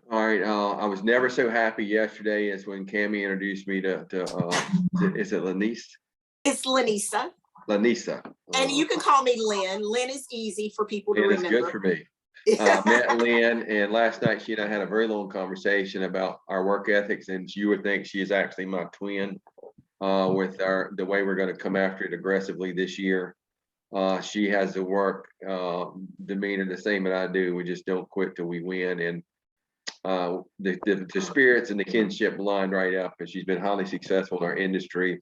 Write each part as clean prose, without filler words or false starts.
All right. I was never so happy yesterday as when Cammie introduced me is it Lynese? It's Lynesa. Lynesa. And you can call me Lynn. Lynn is easy for people to Lynn is remember. good for me. Met Lynn, and last night she and I had a very long conversation about our work ethics, and you would think she is actually my twin with the way we're going to come after it aggressively this year. She has the work demeanor the same as I do. We just don't quit till we win, and the spirits and the kinship lined right up. And she's been highly successful in our industry,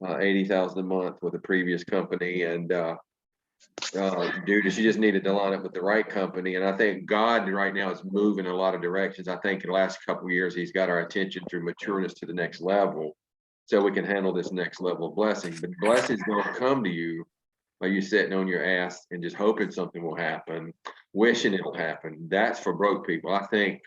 80,000 a month with a previous company, and she just needed to line up with the right company. And I think God right now is moving in a lot of directions. I think in the last couple of years, he's got our attention through maturing us to the next level so we can handle this next level of blessing. But blessings don't come to you by you sitting on your ass and just hoping something will happen, wishing it'll happen. That's for broke people. I think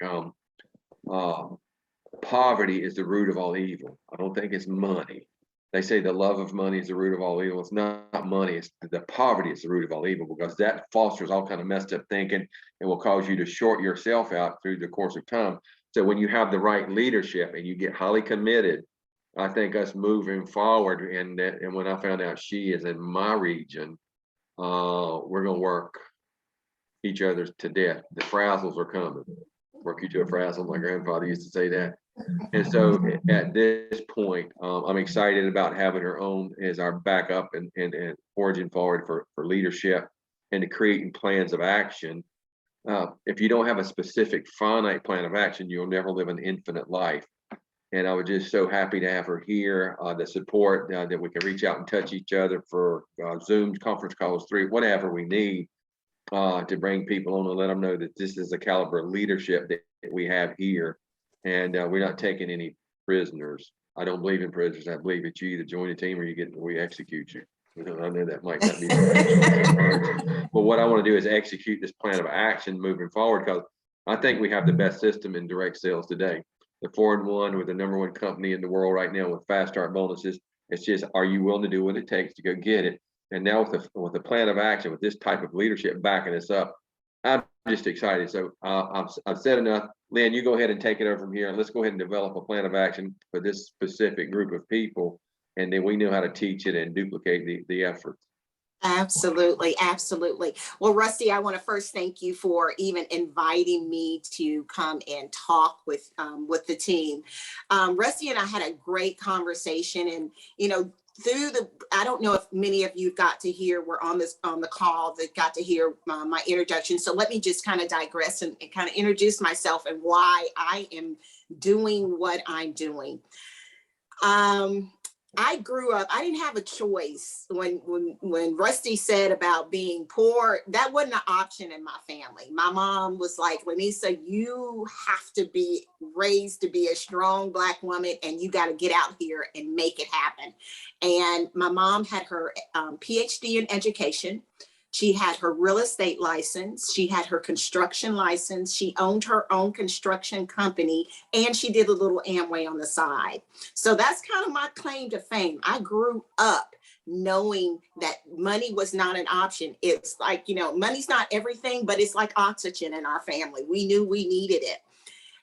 poverty is the root of all evil. I don't think it's money. They say the love of money is the root of all evil. It's not money. It's the poverty is the root of all evil, because that fosters all kind of messed up thinking and will cause you to short yourself out through the course of time. So when you have the right leadership and you get highly committed, I think us moving forward, and when I found out she is in my region, we're gonna work each other to death. The frazzles are coming. Work you to a frazzle. My grandfather used to say that. And so at this point, I'm excited about having her own as our backup and origin forward for leadership and to creating plans of action. If you don't have a specific finite plan of action, you'll never live an infinite life. And I was just so happy to have her here, the support that we can reach out and touch each other for Zoom conference calls, whatever we need to bring people on and let them know that this is the caliber of leadership that we have here. And we're not taking any prisoners. I don't believe in prisoners. I believe that you either join the team or we execute you. I know that might not be but what I want to do is execute this plan of action moving forward, because I think we have the best system in direct sales today. The 4-in-1, with the #1 company in the world right now with fast start bonuses. It's just, are you willing to do what it takes to go get it? And now with the plan of action, with this type of leadership backing us up, I'm just excited. So I've said enough. Lynn, you go ahead and take it over from here, and let's go ahead and develop a plan of action for this specific group of people, and then we know how to teach it and duplicate the efforts. Absolutely, absolutely. Well, Rusty, I want to first thank you for even inviting me to come and talk with the team. Rusty and I had a great conversation, and I don't know if many of you got to hear, we're on the call that got to hear my introduction. So let me just kind of digress and kind of introduce myself and why I am doing what I'm doing. I grew up, I didn't have a choice. When Rusty said about being poor, that wasn't an option in my family. My mom was like, Lynesa, you have to be raised to be a strong Black woman, and you got to get out here and make it happen. And my mom had her PhD in education. She had her real estate license. She had her construction license. She owned her own construction company, and she did a little Amway on the side. So that's kind of my claim to fame. I grew up knowing that money was not an option. It's like, money's not everything, but it's like oxygen in our family. We knew we needed it.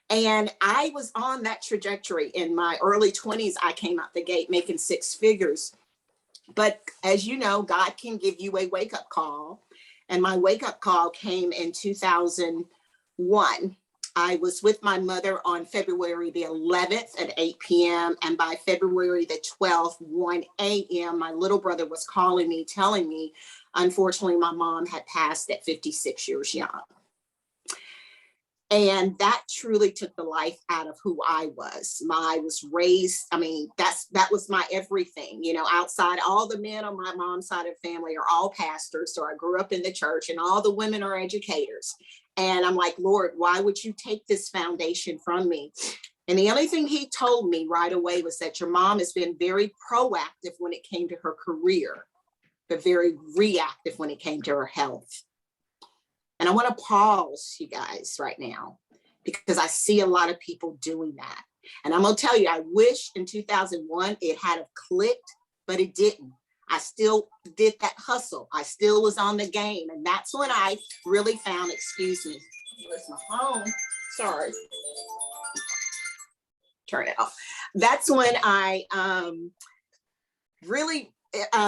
And I was on that trajectory. In my early 20s, I came out the gate making 6 figures. But as you know, God can give you a wake-up call. And my wake-up call came in 2001. I was with my mother on February the 11th at 8 p.m. And by February the 12th, 1 a.m., my little brother was calling me, telling me, unfortunately, my mom had passed at 56 years young. And that truly took the life out of who I was. I was raised, that was my everything. Outside, all the men on my mom's side of the family are all pastors. So I grew up in the church, and all the women are educators. And I'm like, Lord, why would you take this foundation from me? And the only thing he told me right away was that your mom has been very proactive when it came to her career, but very reactive when it came to her health. And I want to pause, you guys, right now, because I see a lot of people doing that. And I'm going to tell you, I wish in 2001 it had have clicked, but it didn't. I still did that hustle. I still was on the game. And that's when I really found, excuse me, where's my phone? Sorry. Turn it off. That's when I really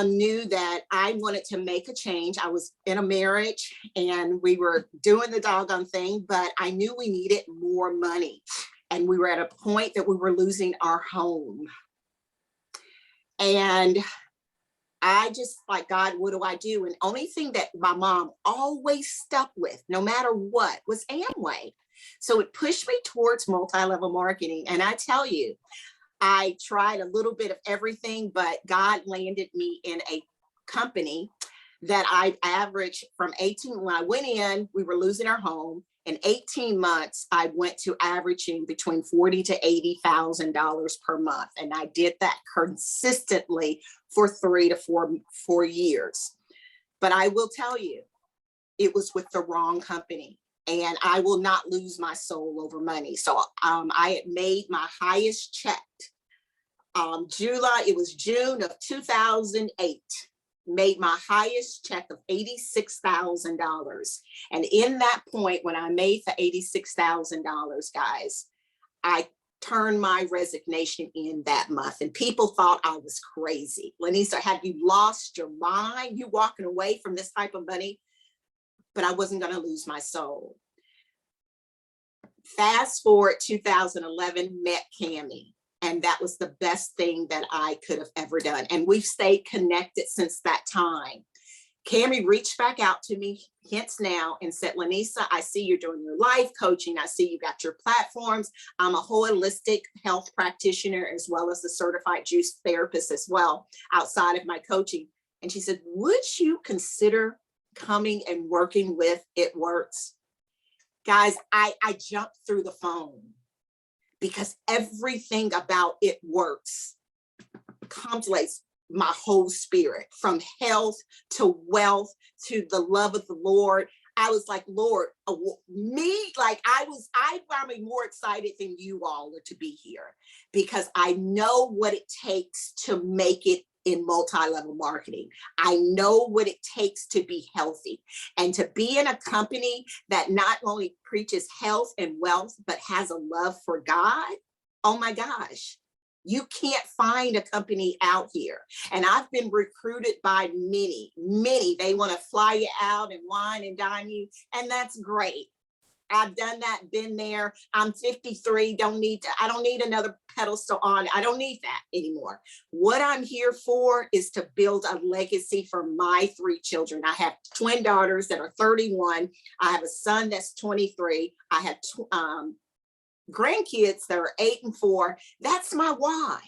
knew that I wanted to make a change. I was in a marriage and we were doing the doggone thing, but I knew we needed more money. And we were at a point that we were losing our home. And I just like, God, what do I do? And only thing that my mom always stuck with, no matter what, was Amway. So it pushed me towards multi-level marketing. And I tell you, I tried a little bit of everything, but God landed me in a company that I averaged from 18. When I went in, we were losing our home. In 18 months, I went to averaging between $40,000 to $80,000 per month. And I did that consistently for 3 to 4 years. But I will tell you, it was with the wrong company. And I will not lose my soul over money. So I had made my highest check. It was June of 2008, made my highest check of $86,000. And in that point, when I made the $86,000, guys, I turned my resignation in that month. And people thought I was crazy. Lynesa, have you lost your mind? You walking away from this type of money? But I wasn't going to lose my soul. Fast forward 2011, met Cammie. And that was the best thing that I could have ever done. And we've stayed connected since that time. Cammie reached back out to me, hence now, and said, Lynesa, I see you're doing your life coaching. I see you got your platforms. I'm a holistic health practitioner, as well as a certified juice therapist as well, outside of my coaching. And she said, would you consider coming and working with It Works? Guys, I jumped through the phone because everything about It Works contemplates my whole spirit, from health to wealth to the love of the Lord. I was like, Lord, I'm more excited than you all are to be here, because I know what it takes to make it in multi-level marketing. I know what it takes to be healthy, and to be in a company that not only preaches health and wealth, but has a love for God. Oh my gosh, you can't find a company out here. And I've been recruited by many. They want to fly you out and wine and dine you, and that's great. I've done that, been there. I'm 53, I don't need another pedestal on. I don't need that anymore. What I'm here for is to build a legacy for my 3 children. I have twin daughters that are 31. I have a son that's 23. I have grandkids that are 8 and 4. That's my why.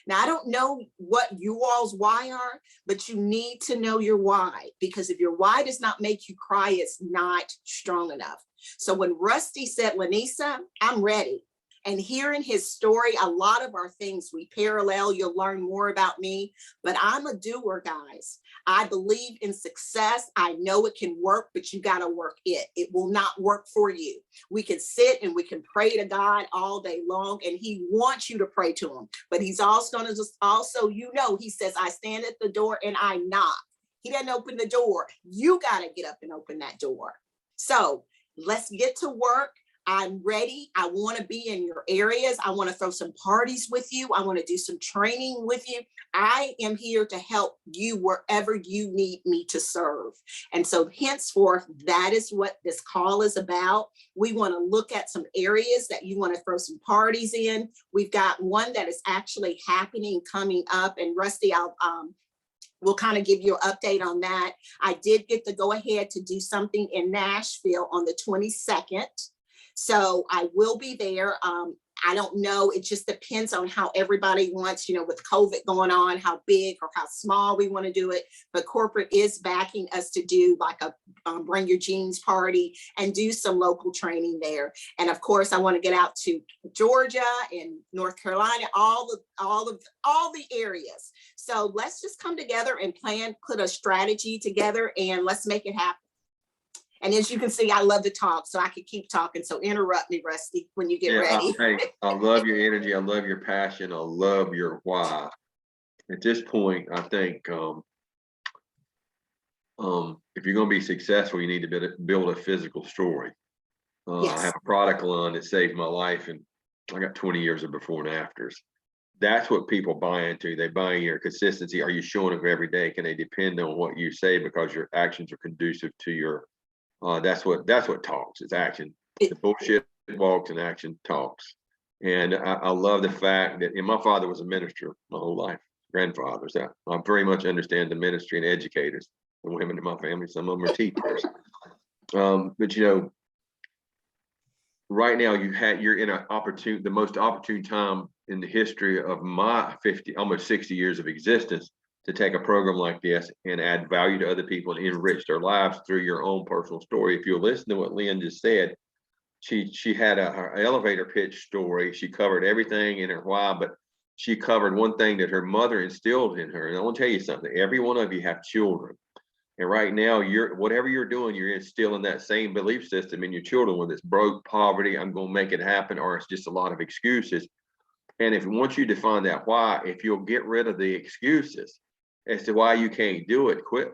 Now, I don't know what you all's why are, but you need to know your why, because if your why does not make you cry, it's not strong enough. So when Rusty said, Lynesa, I'm ready. And hearing his story, a lot of our things we parallel. You'll learn more about me, but I'm a doer, guys. I believe in success. I know it can work, but you got to work it. It will not work for you. We can sit and we can pray to God all day long, and he wants you to pray to him, but he's also going to he says, I stand at the door and I knock. He doesn't open the door. You got to get up and open that door. So let's get to work. I'm ready. I want to be in your areas. I want to throw some parties with you. I want to do some training with you. I am here to help you wherever you need me to serve. And so henceforth, that is what this call is about. We want to look at some areas that you want to throw some parties in. We've got one that is actually happening coming up, and Rusty, we'll kind of give you an update on that. I did get the go ahead to do something in Nashville on the 22nd. So I will be there. I don't know. It just depends on how everybody wants, with COVID going on, how big or how small we want to do it. But corporate is backing us to do like a bring your jeans party and do some local training there. And of course, I want to get out to Georgia and North Carolina, all the areas. So let's just come together and put a strategy together, and let's make it happen. And as you can see, I love to talk, so I could keep talking. So interrupt me, Rusty, when you get ready. I love your energy. I love your passion. I love your why. At this point, I think if you're going to be successful, you need to build a physical story. I Yes. have a product line that saved my life, and I got 20 years of before and afters. That's what people buy into. They buy your consistency. Are you showing up every day? Can they depend on what you say because your actions are conducive to your that's what talks. It's action. The bullshit walks and action talks. And I love the fact that, and my father was a minister my whole life, grandfather. So I very much understand the ministry and educators, the women in my family. Some of them are teachers. But you know, right now you're in the most opportune time in the history of my 50, almost 60 years of existence to take a program like this and add value to other people and enrich their lives through your own personal story. If you listen to what Lynn just said, she had her elevator pitch story. She covered everything in her why, but she covered one thing that her mother instilled in her. And I want to tell you something. Every one of you have children. And right now, whatever you're doing, you're instilling that same belief system in your children, whether it's broke, poverty, I'm going to make it happen, or it's just a lot of excuses. And if once you define that why, if you'll get rid of the excuses as to why you can't do it, quit.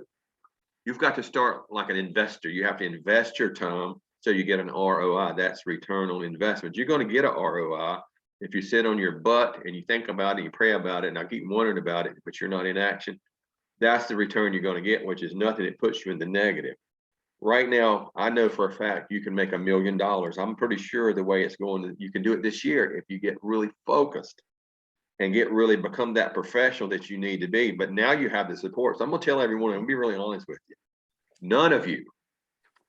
You've got to start like an investor. You have to invest your time so you get an ROI. That's return on investment. You're going to get an ROI if you sit on your butt and you think about it, you pray about it, and I keep wondering about it, but you're not in action. That's the return you're going to get, which is nothing that puts you in the negative. Right now, I know for a fact you can make $1 million. I'm pretty sure the way it's going, you can do it this year if you get really focused and get really become that professional that you need to be. But now you have the support. So I'm going to tell everyone, I'm going to be really honest with you. None of you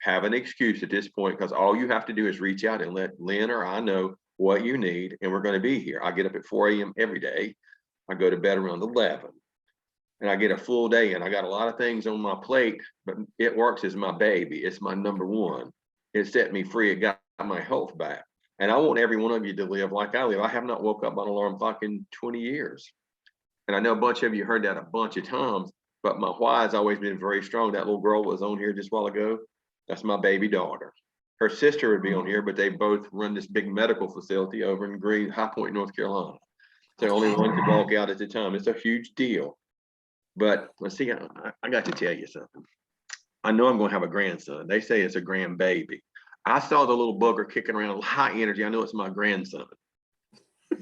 have an excuse at this point, because all you have to do is reach out and let Lynn or I know what you need, and we're going to be here. I get up at 4 a.m. every day. I go to bed around 11. And I get a full day, and I got a lot of things on my plate, but It Works is my baby. It's my number one. It set me free. It got my health back. And I want every one of you to live like I live. I have not woke up on an alarm clock in 20 years. And I know a bunch of you heard that a bunch of times, but my why has always been very strong. That little girl was on here just a while ago. That's my baby daughter. Her sister would be on here, but they both run this big medical facility over in High Point, North Carolina. So only one could walk out at the time. It's a huge deal. But let's see, I got to tell you something. I know I'm going to have a grandson. They say it's a grandbaby. I saw the little bugger kicking around high energy. I know it's my grandson.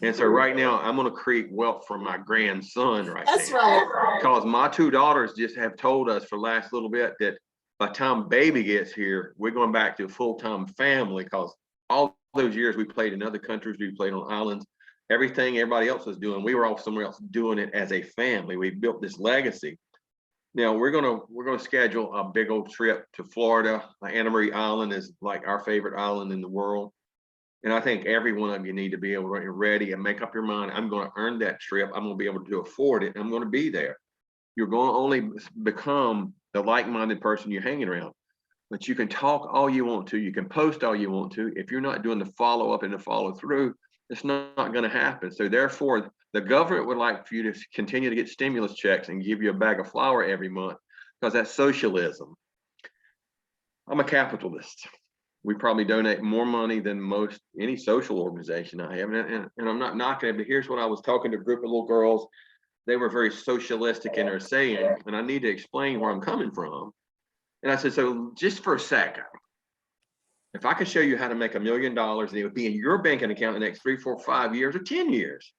And so right now I'm going to create wealth for my grandson That's now. right. Because my two daughters just have told us for the last little bit that by the time baby gets here, we're going back to a full-time family, because all those years we played in other countries, we played on islands. Everything everybody else was doing, we were off somewhere else doing it as a family. We built this legacy. Now we're gonna schedule a big old trip to Florida. Anna Marie Island is like our favorite island in the world, and I think every one of you need to be able to get ready and make up your mind. I'm going to earn that trip. I'm going to be able to afford it. I'm going to be there. You're going to only become the like-minded person you're hanging around. But you can talk all you want to. You can post all you want to. If you're not doing the follow-up and the follow-through, it's not going to happen. So therefore, the government would like for you to continue to get stimulus checks and give you a bag of flour every month, because that's socialism. I'm a capitalist. We probably donate more money than most any social organization I have. And I'm not knocking it, but here's what I was talking to a group of little girls. They were very socialistic in their saying, and I need to explain where I'm coming from. And I said, so just for a second, if I could show you how to make $1 million and it would be in your banking account in the next 3, 4, 5 years or 10 years,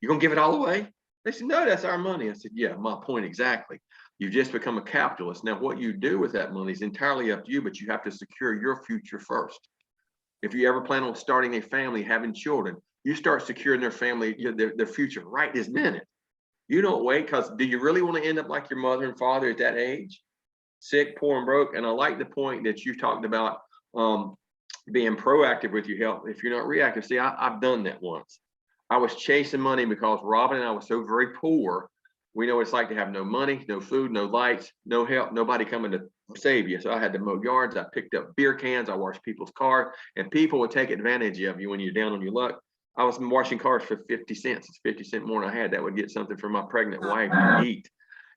you're gonna give it all away? They said, no, that's our money. I said, yeah, my point exactly. You've just become a capitalist. Now, what you do with that money is entirely up to you, but you have to secure your future first. If you ever plan on starting a family, having children, you start securing their family, their future right this minute. You don't wait, because do you really want to end up like your mother and father at that age? Sick, poor, and broke. And I like the point that you talked about, being proactive with your health if you're not reactive. See, I've done that once. I was chasing money because Robin and I was so very poor. We know what it's like to have no money, no food, no lights, no help, nobody coming to save you. So I had to mow yards. I picked up beer cans. I washed people's cars, and people would take advantage of you when you're down on your luck. I was washing cars for 50 cents. It's 50 cents more than I had. That would get something for my pregnant wife to eat.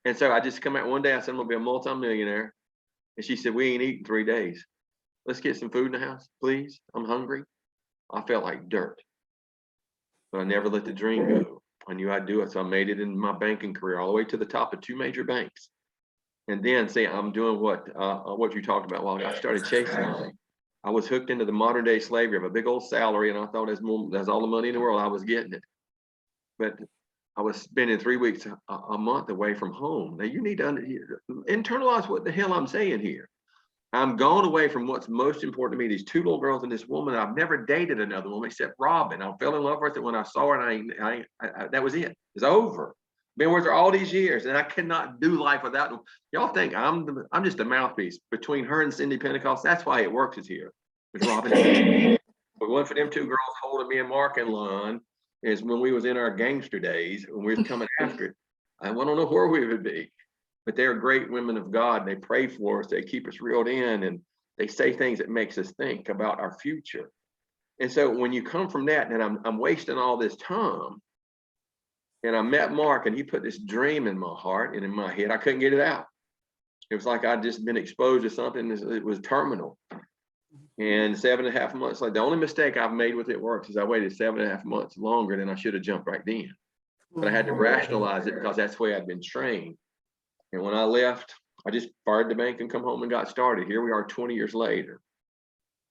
And so I just come out one day. I said, I'm gonna be a multimillionaire. And she said, we ain't eating 3 days. Let's get some food in the house, please. I'm hungry. I felt like dirt, but I never let the dream go. I knew I'd do it. So I made it in my banking career all the way to the top of 2 major banks. And then say, I'm doing what you talked about while I started chasing money. I was hooked into the modern day slavery of a big old salary, and I thought that's all the money in the world, I was getting it. But I was spending 3 weeks a month away from home. Now you need to internalize what the hell I'm saying here. I'm gone away from what's most important to me. These two little girls and this woman. I've never dated another woman except Robin. I fell in love with her when I saw her, and that was it. It's over. Been with her all these years, and I cannot do life without them. Y'all think I'm just a mouthpiece between her and Cindy Pentecost. That's why it works is here with Robin. But one for them two girls holding me and Mark and Lon is when we was in our gangster days, when we was coming after it. I don't know where we would be. But they're great women of God. They pray for us. They keep us reeled in, and they say things that makes us think about our future. And so when you come from that, and I'm wasting all this time, and I met Mark, and he put this dream in my heart and in my head. I couldn't get it out. It was like I'd just been exposed to something. It was terminal. And 7.5 months, like the only mistake I've made with it works is I waited 7.5 months longer than I should have jumped right then. But I had to rationalize it because that's the way I'd been trained. And when I left, I just fired the bank and come home and got started. Here we are 20 years later.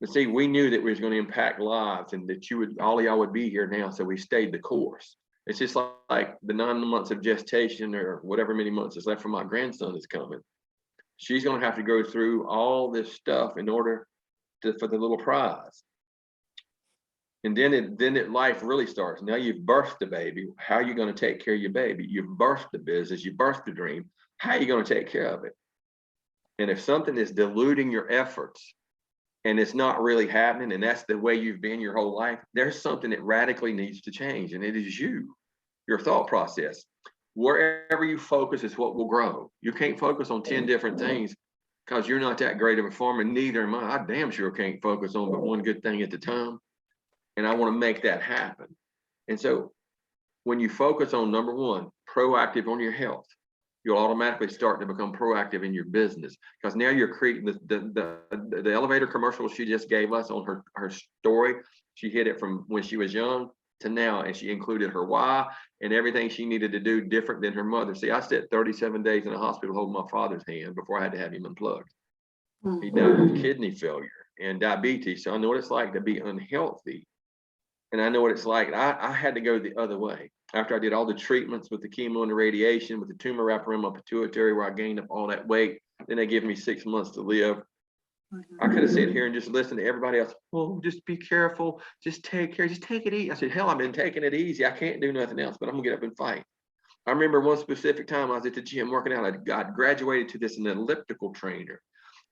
But see, we knew that we was going to impact lives and that all of y'all would be here now. So we stayed the course. It's just like the 9 months of gestation or whatever many months is left for my grandson is coming. She's going to have to go through all this stuff in order for the little prize. And then life really starts. Now you've birthed the baby. How are you going to take care of your baby? You've birthed the business. You birthed the dream. How are you going to take care of it? And if something is diluting your efforts and it's not really happening, and that's the way you've been your whole life, there's something that radically needs to change. And it is your thought process. Wherever you focus is what will grow. You can't focus on 10 different things because you're not that great of a farmer. Neither am I. I damn sure can't focus on but one good thing at a time. And I want to make that happen. And so when you focus on number one, proactive on your health, you'll automatically start to become proactive in your business because now you're creating the elevator commercial she just gave us on her story. She hit it from when she was young to now, and she included her why and everything she needed to do different than her mother. See, I spent 37 days in a hospital holding my father's hand before I had to have him unplugged. He died of kidney failure and diabetes. So I know what it's like to be unhealthy. And I know what it's like. I had to go the other way. After I did all the treatments with the chemo and the radiation, with the tumor wrapped around my pituitary where I gained up all that weight, then they give me 6 months to live. I could have sat here and just listened to everybody else. Oh, just be careful. Just take care. Just take it easy. I said, hell, I've been taking it easy. I can't do nothing else, but I'm going to get up and fight. I remember one specific time I was at the gym working out. I graduated to this an elliptical trainer,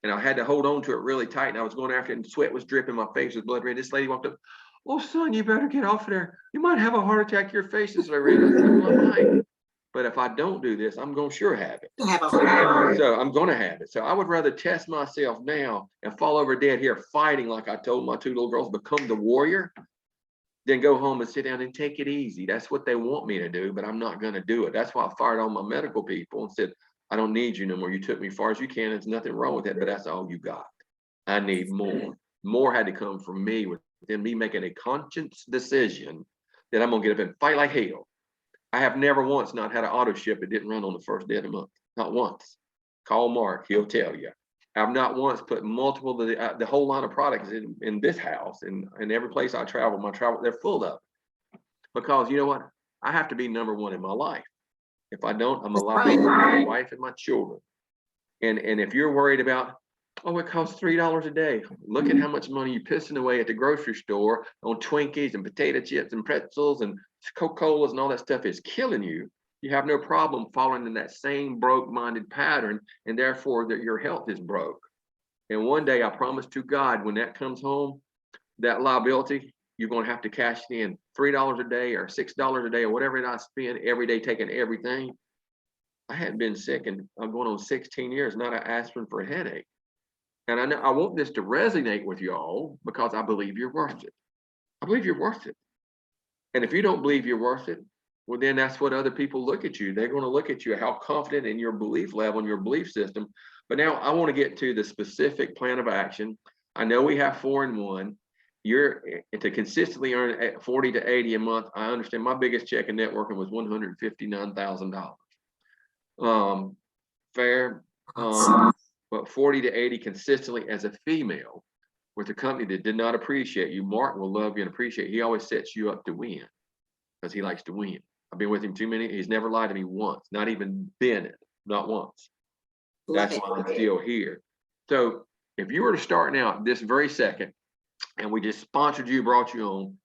and I had to hold on to it really tight. And I was going after it, and sweat was dripping. My face was blood red. This lady walked up. Oh, son, you better get off of there. You might have a heart attack. Your face is red. I said, well, I might. But if I don't do this, I'm going to sure have it. So I'm going to have it. So I would rather test myself now and fall over dead here fighting like I told my two little girls, become the warrior, than go home and sit down and take it easy. That's what they want me to do, but I'm not going to do it. That's why I fired all my medical people and said, I don't need you no more. You took me far as you can. There's nothing wrong with it, but that's all you got. I need more. More had to come from me within me making a conscious decision that I'm going to get up and fight like hell. I have never once not had an auto ship that didn't run on the first day of the month. Not once. Call Mark, he'll tell you. I've not once put multiple, the whole line of products in this house and every place I travel, they're full of it. Because you know what? I have to be number one in my life. If I don't, I'm a liability to my wife and my children. And if you're worried about, oh, it costs $3 a day. Look at how much money you're pissing away at the grocery store on Twinkies and potato chips and pretzels and Coca-Colas and all that stuff is killing you. You have no problem falling in that same broke-minded pattern, and therefore that your health is broke. And one day I promise to God, when that comes home, that liability, you're going to have to cash it in $3 a day or $6 a day or whatever it I spend every day taking everything. I hadn't been sick and I'm going on 16 years, not an aspirin for a headache. And I know I want this to resonate with you all because I believe you're worth it. I believe you're worth it. And if you don't believe you're worth it, well, then that's what other people look at you. They're going to look at you, how confident in your belief level and your belief system. But now I want to get to the specific plan of action. I know we have 4 and 1. You're to consistently earn 40 to 80 a month. I understand my biggest check in networking was $159,000. Fair. But 40 to 80 consistently as a female. with a company that did not appreciate you, Martin will love you and appreciate you. He always sets you up to win because he likes to win. I've been with him too many. He's never lied to me once, not even been it, not once. Love That's it. why I'm still here. So if you were to start now this very second, and we just sponsored you, brought you on,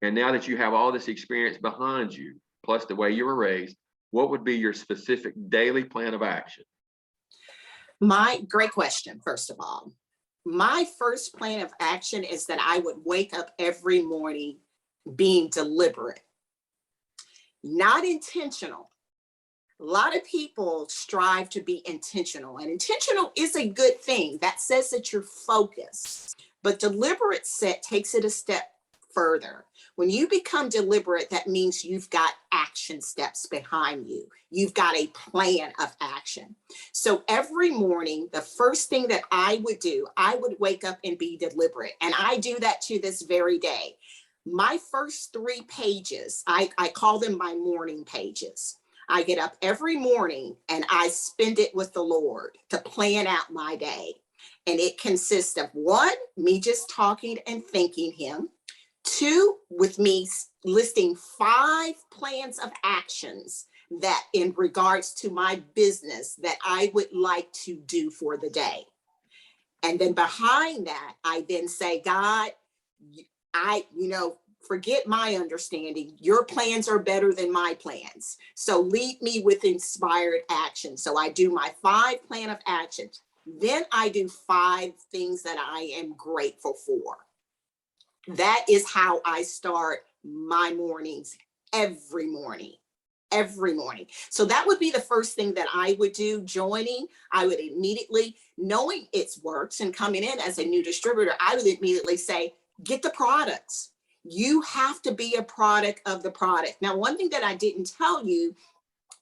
and now that you have all this experience behind you, plus the way you were raised, what would be your specific daily plan of action? My great question, first of all. My first plan of action is that I would wake up every morning being deliberate, not intentional. A lot of people strive to be intentional, and intentional is a good thing. That says that you're focused, but deliberate set takes it a step further. When you become deliberate, that means you've got action steps behind you. You've got a plan of action. So every morning, the first thing that I would do, I would wake up and be deliberate. And I do that to this very day. My first 3 pages, I call them my morning pages. I get up every morning and I spend it with the Lord to plan out my day. And it consists of 1, me just talking and thanking him. 2, with me listing 5 plans of actions that in regards to my business that I would like to do for the day. And then behind that, I then say, God, forget my understanding. Your plans are better than my plans. So lead me with inspired action. So I do my 5 plan of actions. Then I do 5 things that I am grateful for. That is how I start my mornings every morning. Every morning. So that would be the first thing that I would do. Joining, I would immediately, knowing its works and coming in as a new distributor, I would immediately say, get the products. You have to be a product of the product. Now, one thing that I didn't tell you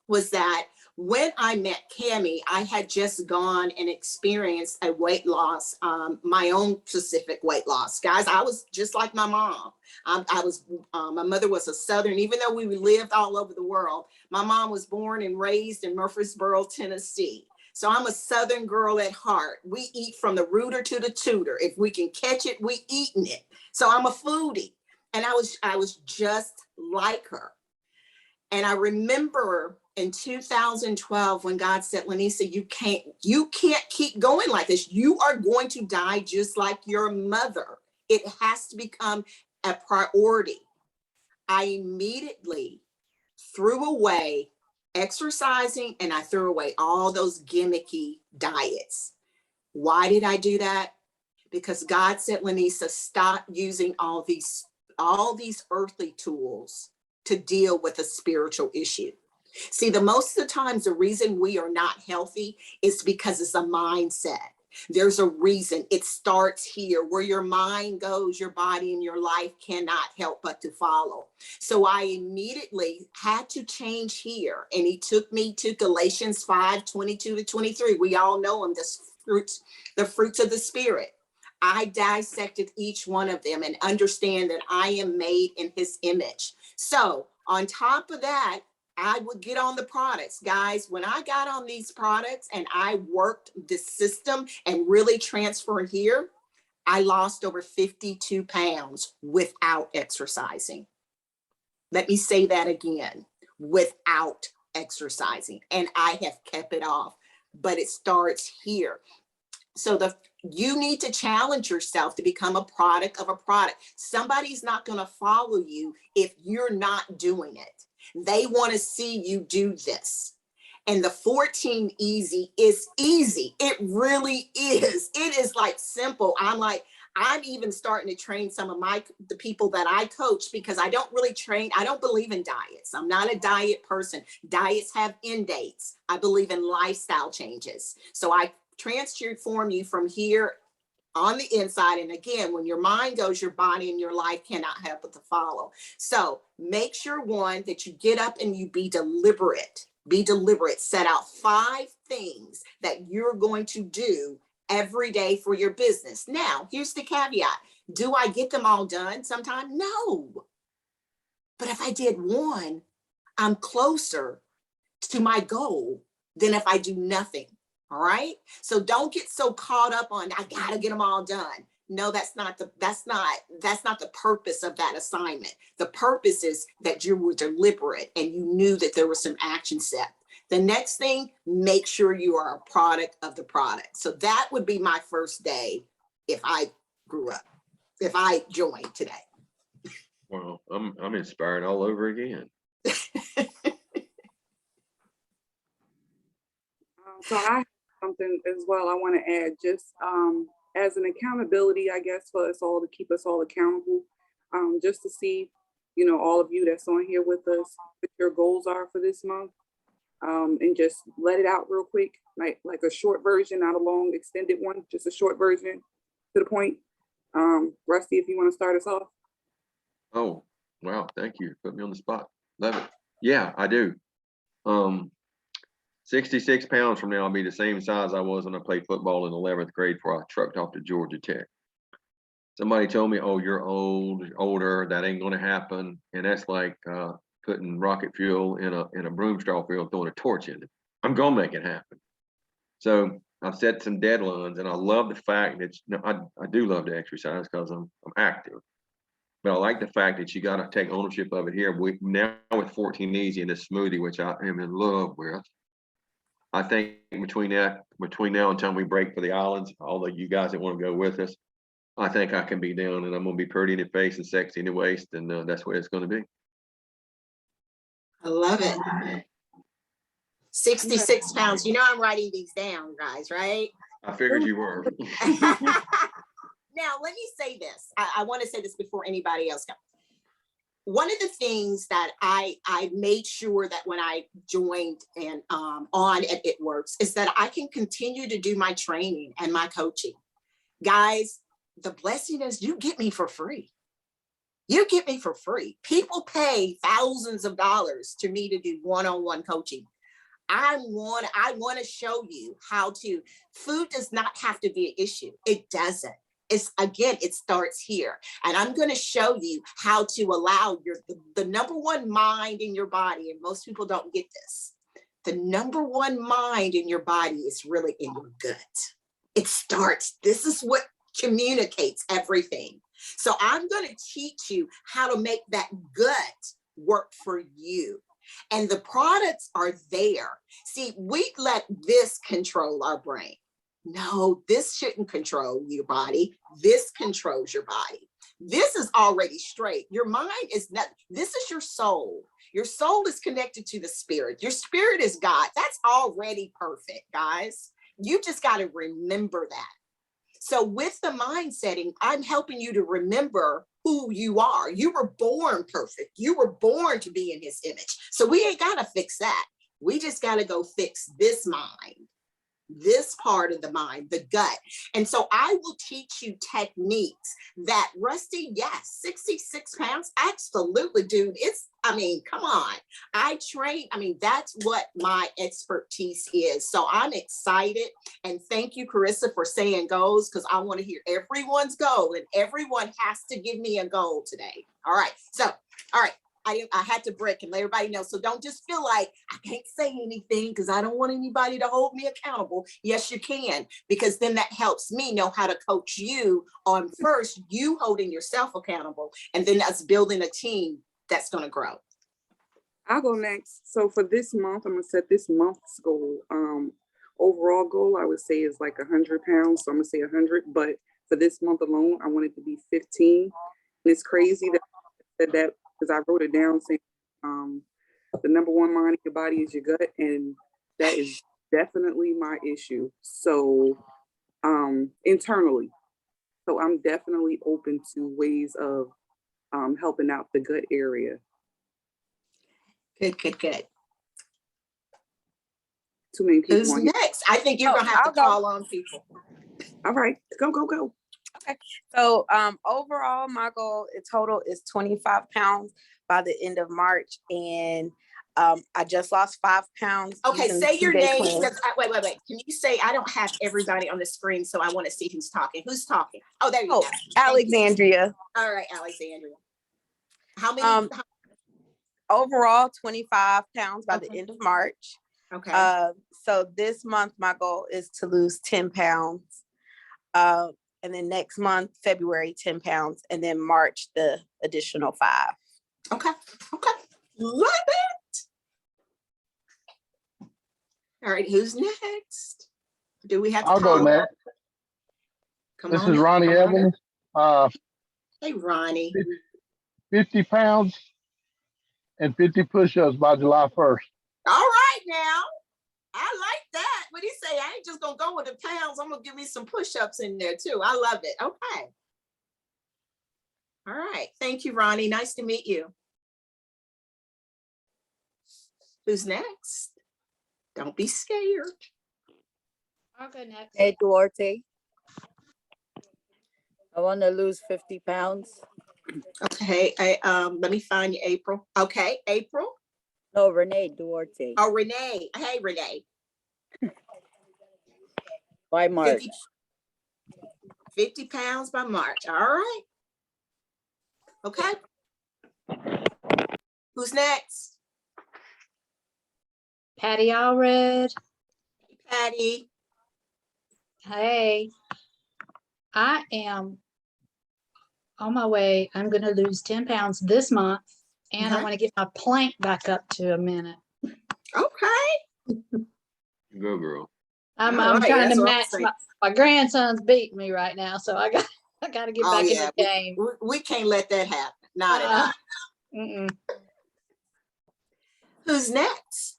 was that when I met Cammie, I had just gone and experienced a weight loss, my own specific weight loss. Guys, I was just like my mom. My mother was a Southern, even though we lived all over the world. My mom was born and raised in Murfreesboro, Tennessee. So I'm a Southern girl at heart. We eat from the rooter to the tutor. If we can catch it, we eating it. So I'm a foodie. And I was just like her. And I remember in 2012 when God said, Lynesa, you can't keep going like this. You are going to die just like your mother. It has to become a priority. I immediately threw away exercising and I threw away all those gimmicky diets. Why did I do that? Because God said, Lynesa, stop using all these earthly tools to deal with a spiritual issue. See, most of the times, the reason we are not healthy is because it's a mindset. There's a reason. It starts here. Where your mind goes, your body and your life cannot help but to follow. So I immediately had to change here. And he took me to Galatians 5:22-23. We all know them, the fruits of the Spirit. I dissected each one of them and understand that I am made in his image. So on top of that, I would get on the products. Guys, when I got on these products and I worked the system and really transferred here, I lost over 52 pounds without exercising. Let me say that again, without exercising. And I have kept it off, but it starts here. So you need to challenge yourself to become a product of a product. Somebody's not going to follow you if you're not doing it. They want to see you do this. And the 14 easy is easy. It really is. It is like simple. I'm even starting to train some of the people that I coach because I don't really train. I don't believe in diets. I'm not a diet person. Diets have end dates. I believe in lifestyle changes. So I transform you from here on the inside. And again, when your mind goes, your body and your life cannot help but to follow. So make sure, 1, that you get up and you be deliberate. Be deliberate. Set out 5 things that you're going to do every day for your business. Now, here's the caveat. Do I get them all done sometime? No. But if I did 1, I'm closer to my goal than if I do nothing. All right. So don't get so caught up on, I got to get them all done. No, that's not the purpose of that assignment. The purpose is that you were deliberate and you knew that there was some action step. The next thing, make sure you are a product of the product. So that would be my first day if I joined today. Well, I'm inspired all over again. So I have something as well I want to add, just as an accountability, I guess, for us all, to keep us all accountable, just to see, all of you that's on here with us, what your goals are for this month, and just let it out real quick, like a short version, not a long extended one, just a short version to the point. Rusty, if you want to start us off. Oh, wow, thank you. Put me on the spot. Love it. Yeah, I do. 66 pounds from now, I'll be the same size I was when I played football in 11th grade before I trucked off to Georgia Tech. Somebody told me, oh, you're older, that ain't gonna happen. And that's like putting rocket fuel in a broom straw field, throwing a torch in it. I'm gonna make it happen. So I've set some deadlines, and I love the fact that I do love to exercise because I'm active. But I like the fact that you got to take ownership of it here. Now with 14 Easy and this smoothie, which I am in love with, I think between now and time we break for the islands, all of you guys that want to go with us, I think I can be down, and I'm going to be pretty in the face and sexy in the waist, and that's what it's going to be. I love it. 66 pounds. I'm writing these down, guys, right? I figured you were. Now, let me say this. I want to say this before anybody else comes. One of the things that I made sure that when I joined and on at It Works is that I can continue to do my training and my coaching. Guys, the blessing is you get me for free. You get me for free. People pay thousands of dollars to me to do one-on-one coaching. I want to show you how to. Food does not have to be an issue. It doesn't. It starts here. And I'm going to show you how to allow the number one mind in your body. And most people don't get this. The number one mind in your body is really in your gut. This is what communicates everything. So I'm going to teach you how to make that gut work for you. And the products are there. See, we let this control our brain. No, this shouldn't control your body. This controls your body. This is already straight. Your mind is not, this is your soul. Your soul is connected to the spirit. Your spirit is God. That's already perfect, guys. You just got to remember that. So with the mind setting, I'm helping you to remember who you are. You were born perfect. You were born to be in his image. So we ain't got to fix that. We just got to go fix this mind, this part of the mind, the gut. And so I will teach you techniques that, Rusty, yes, 66 pounds, absolutely, dude. Come on. That's what my expertise is. So I'm excited. And thank you, Carissa, for saying goals, because I want to hear everyone's goal, and everyone has to give me a goal today. All right. I had to break and let everybody know. So don't just feel like I can't say anything because I don't want anybody to hold me accountable. Yes, you can, because then that helps me know how to coach you on first you holding yourself accountable, and then us building a team that's going to grow. I'll go next. So for this month, I'm going to set this month's goal. Overall goal, I would say, is like 100 pounds. So I'm going to say 100. But for this month alone, I want it to be 15. And it's crazy that I said that, because I wrote it down saying the number one mind in your body is your gut. And that is definitely my issue. So internally. So I'm definitely open to ways of helping out the gut area. Good. Too many people. Who's next? I think you're going to have to call on people. All right, go. Okay. So overall, my goal in total is 25 pounds by the end of March. And I just lost 5 pounds. Okay, say your name. Wait. Can you say, I don't have everybody on the screen, so I want to see who's talking. Who's talking? Oh, there you go. Alexandria. All right, Alexandria. How many? Overall, 25 pounds by the end of March. Okay. So this month, my goal is to lose 10 pounds. and then next month, February, 10 pounds, and then March, the additional 5. Okay, okay, love it. All right, who's next? Do we have to I'll go call? next. Come This on is up. Ronnie Evans. Hey, Ronnie. 50 pounds and 50 push-ups by July 1st. All right now. I like that. What he say? I ain't just gonna go with the pounds. I'm gonna give me some push-ups in there too. I love it. Okay. All right. Thank you, Ronnie. Nice to meet you. Who's next? Don't be scared. I'll go next. Hey, Duarte. I want to lose 50 pounds. Okay. Let me find you, April. Okay, April. No, Renee Duarte. Oh, Renee. Hey, Renee. By March. 50 pounds by March. All right. Okay. Who's next? Patty Allred. Patty. Hey, I am on my way. I'm going to lose 10 pounds this month, and I Okay. want to get my plank back up to a minute. Okay. Go girl. I'm All right, trying that's to what I'm match saying. my grandson's beating me right now, so I got to get Oh, back yeah. in the game. We can't let that happen. Not at all. Mm-mm. Who's next?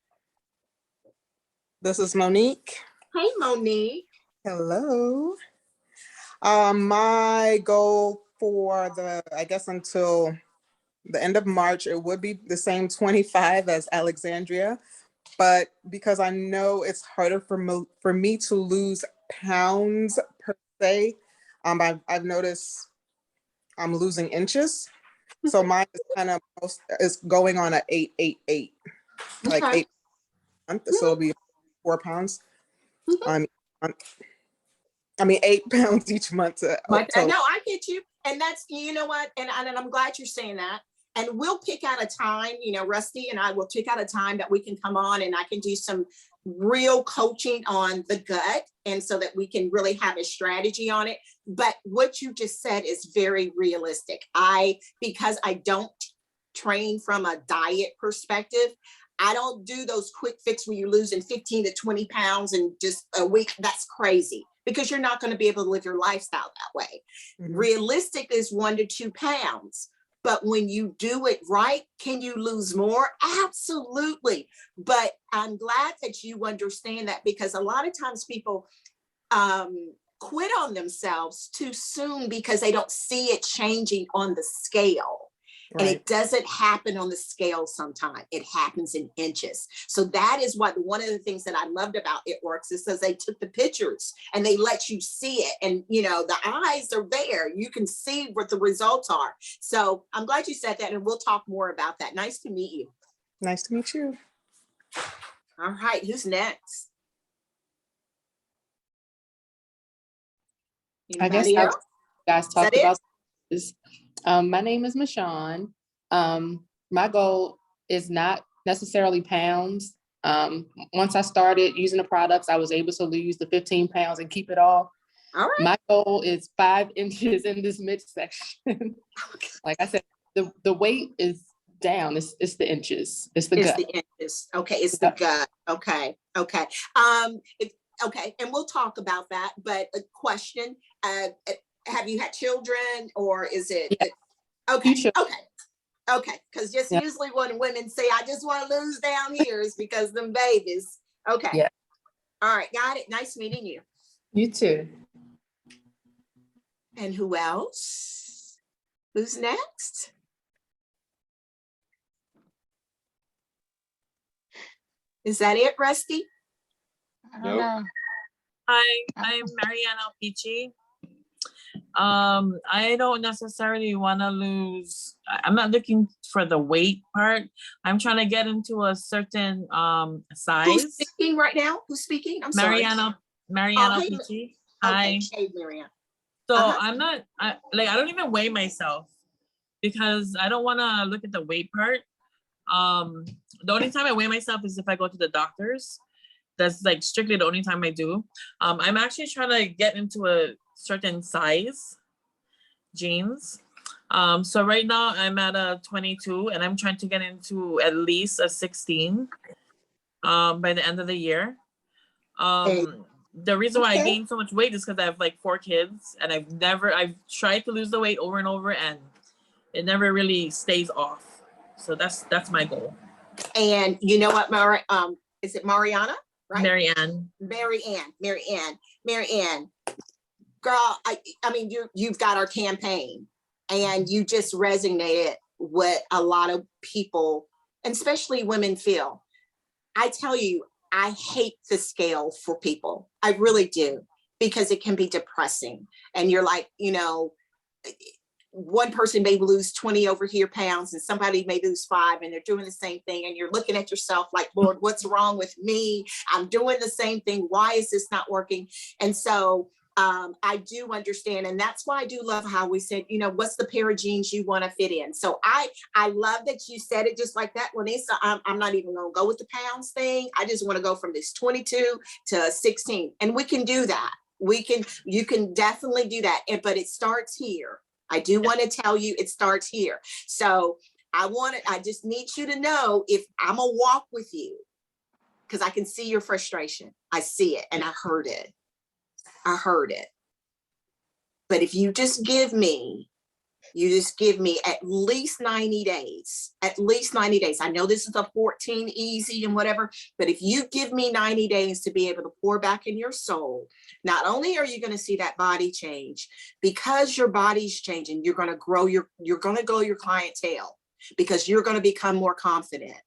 This is Monique. Hey, Monique. Hello. My goal for I guess until the end of March, it would be the same 25 as Alexandria. But because I know it's harder for me to lose pounds per se, I've noticed I'm losing inches. So mine is kind of is going on at 888, like Okay. 8 months. So it'll be 4 pounds. Mhm. I mean, 8 pounds each month. But no, I get you. And that's, you know what? And I'm glad you're saying that. And we'll pick out a time, Rusty and I will pick out a time that we can come on and I can do some real coaching on the gut. And so that we can really have a strategy on it. But what you just said is very realistic. Because I don't train from a diet perspective, I don't do those quick fix where you're losing 15 to 20 pounds in just a week. That's crazy because you're not going to be able to live your lifestyle that way. Mhm. Realistic is 1 to 2 pounds. But when you do it right, can you lose more? Absolutely. But I'm glad that you understand that because a lot of times people quit on themselves too soon because they don't see it changing on the scale. And Right. it doesn't happen on the scale sometimes. It happens in inches. So that is what one of the things that I loved about It Works is because they took the pictures and they let you see it. And, the eyes are there. You can see what the results are. So I'm glad you said that. And we'll talk more about that. Nice to meet you. Nice to meet you. All right. Who's next? I guess Anybody I else? guys Is talked that it? about this. My name is Michonne. My goal is not necessarily pounds. Once I started using the products, I was able to lose the 15 pounds and keep it all. All right. My goal is 5 inches in this midsection. Like I said, the weight is down. It's the inches. It's the It's gut. the inches. Okay. It's the gut. Okay. Okay. Okay. And we'll talk about that. But a question, have you had children or is it? Yeah. Okay. Future. Okay. Okay. Because just Yeah. usually when women say, I just want to lose down here is because them babies. Okay. Yeah. All right. Got it. Nice meeting you. You too. And who else? Who's next? Is that it, Rusty? I don't Nope. know. Hi, I'm Mariana Peachy. I don't necessarily want to lose. I'm not looking for the weight part. I'm trying to get into a certain Who's size. speaking right now? Who's speaking? I'm sorry. Mariana hey, Peachy. Okay. Hi. Hey, Marianne. So Uh-huh. I don't even weigh myself because I don't want to look at the weight part. The only time I weigh myself is if I go to the doctor's. That's like strictly the only time I do. I'm actually trying to get into a certain size jeans. So right now I'm at a 22 and I'm trying to get into at least a 16 by the end of the year. The reason why I gained so much weight is because I have like 4 kids and I've tried to lose the weight over and over and it never really stays off. So that's my goal. And you know what, is it Mariana? Right? Mary Ann. Girl, I mean, you've got our campaign and you just resonated with a lot of people, and especially women feel. I tell you, I hate the scale for people. I really do, because it can be depressing. And you're like, you know, one person may lose 20 over here pounds and somebody may lose 5 and they're doing the same thing. And you're looking at yourself like, Lord, what's wrong with me? I'm doing the same thing. Why is this not working? And so I do understand. And that's why I do love how we said, you know, what's the pair of jeans you want to fit in? So I love that you said it just like that, Lynesa. I'm not even going to go with the pounds thing. I just want to go from this 22 to 16. And we can do that. You can definitely do that. But it starts here. I do want to tell you, it starts here. So I just need you to know, if I'm gonna walk with you, because I can see your frustration. I see it and I heard it. But if you just give me at least 90 days, I know this is a 14 easy and whatever, but if you give me 90 days to be able to pour back in your soul, not only are you going to see that body change, because your body's changing, you're going to grow your clientele, because you're going to become more confident.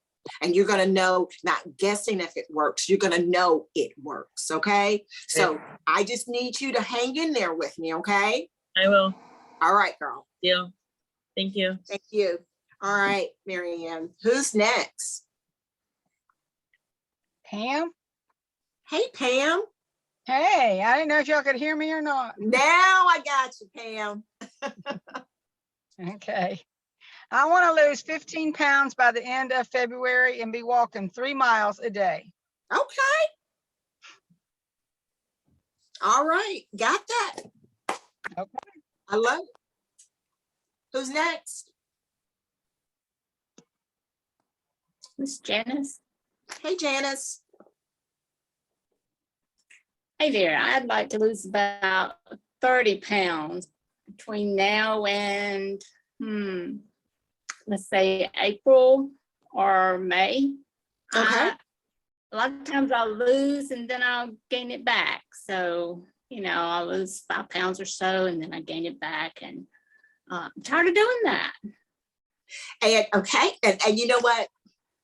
And you're going to know, not guessing if it works, you're going to know it works. Okay. So I just need you to hang in there with me. Okay. I will. All right, girl. Yeah. Thank you. Thank you. All right, Mary Ann. Who's next? Pam? Hey, Pam. Hey, I didn't know if y'all could hear me or not. Now I got you, Pam. Okay. I want to lose 15 pounds by the end of February and be walking 3 miles a day. Okay. All right. Got that. Okay. I love it. Who's next? Miss Janice. Hey, Janice. Hey there, I'd like to lose about 30 pounds between now and, let's say April or May. Okay. A lot of times I'll lose and then I'll gain it back. So, you know, I'll lose 5 pounds or so and then I gain it back. And I'm tired of doing that. And okay. And you know what?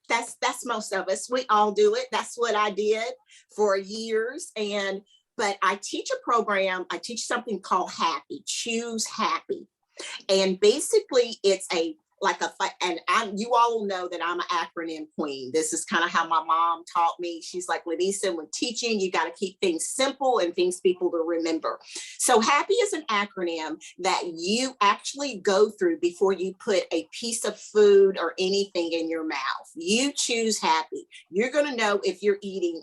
That's most of us. We all do it. That's what I did for years. But I teach a program. I teach something called Happy, Choose Happy. And basically it's you all know that I'm an acronym queen. This is kind of how my mom taught me. She's like, Lynesa, when teaching, you got to keep things simple and things people to remember. So Happy is an acronym that you actually go through before you put a piece of food or anything in your mouth. You choose Happy. You're going to know if you're eating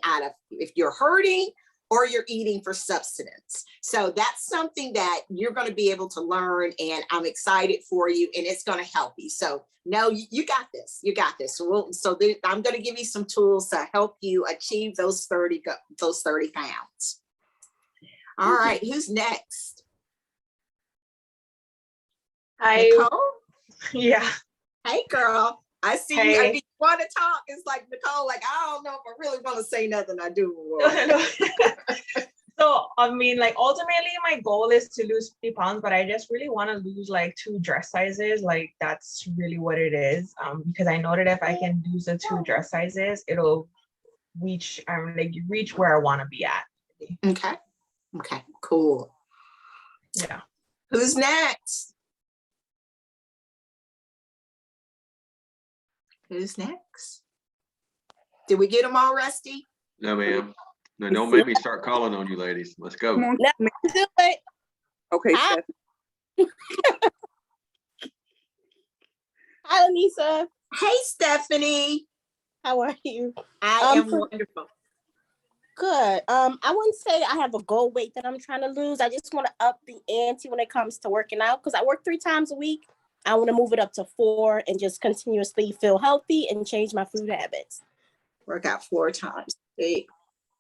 if you're hurting or you're eating for substance. So that's something that you're going to be able to learn, and I'm excited for you, and it's going to help you. So no, you got this. You got this. I'm going to give you some tools to help you achieve those 30 pounds. All right, who's next? Hi. Nicole? Yeah. Hey, girl. I see you. Hey. I mean, you want to talk. It's like, Nicole, like, I don't know if I really want to say nothing. I do. So, I mean, like, ultimately, my goal is to lose 50 pounds, but I just really want to lose like 2 dress sizes. Like, that's really what it is. Because I know that if I can lose the 2 dress sizes, it'll reach where I want to be at. Okay. Okay, cool. Yeah. Who's next? Who's next? Did we get them all, Rusty? No, ma'am. No, don't make me start calling on you ladies. Let's go. Come on. Let's do it. Okay, Hi. Steph. Hi, Lynesa. Hey, Stephanie. How are you? I am for- wonderful. Good. I wouldn't say I have a goal weight that I'm trying to lose. I just want to up the ante when it comes to working out because I work 3 times a week. I want to move it up to 4 and just continuously feel healthy and change my food habits. Work out 4 times a week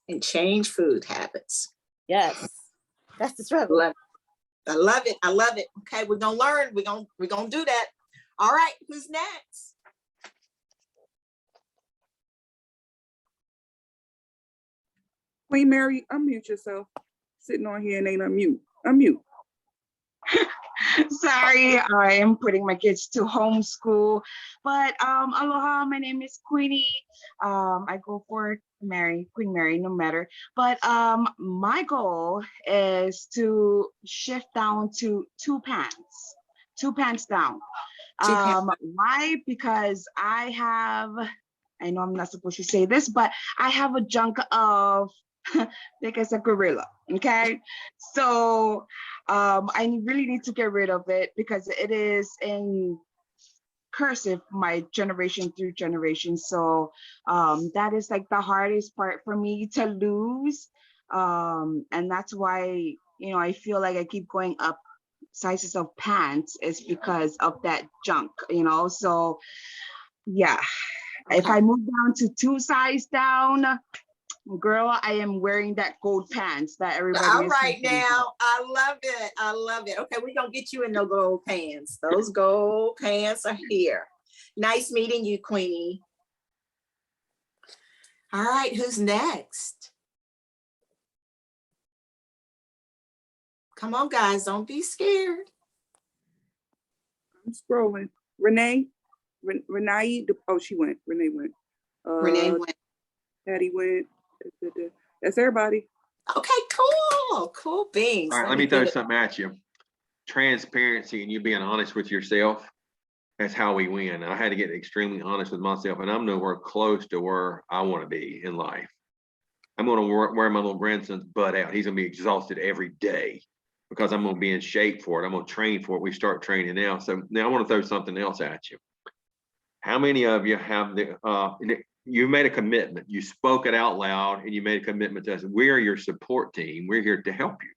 and change food habits. Yes, that's the struggle. I love it. I love it. Okay, we're gonna learn. We're gonna do that. All right, who's next? Queen Mary, unmute yourself. Sitting on here and ain't unmute. Unmute. Sorry, I am putting my kids to homeschool. But aloha, my name is Queenie. I go for Queen Mary, no matter. But my goal is to shift down to 2 pants. 2 pants down. Why? Because I know I'm not supposed to say this, but I have a junk of like as a gorilla. Okay, so I really need to get rid of it because it is in cursive my generation through generation. So that is like the hardest part for me to lose, and that's why I feel like I keep going up sizes of pants is because of that junk. So yeah. Okay. If I move down to 2 size down, girl, I am wearing that gold pants that everybody All is right now. I love it. I love it. Okay, we're gonna get you in those gold pants. Those gold pants are here. Nice meeting you, Queenie. All right, who's next? Come on, guys, don't be scared. I'm scrolling. Renee, oh, she went. Renee went. Renee went. Patty went. That's everybody. Okay, cool. Cool beans. All right, let me throw something at you. Transparency and you being honest with yourself. That's how we win. I had to get extremely honest with myself, and I'm nowhere close to where I want to be in life. I'm going to wear my little grandson's butt out. He's going to be exhausted every day because I'm going to be in shape for it. I'm going to train for it. We start training now. So now I want to throw something else at you. How many of you have you made a commitment, you spoke it out loud, and you made a commitment to us. We're your support team. We're here to help you.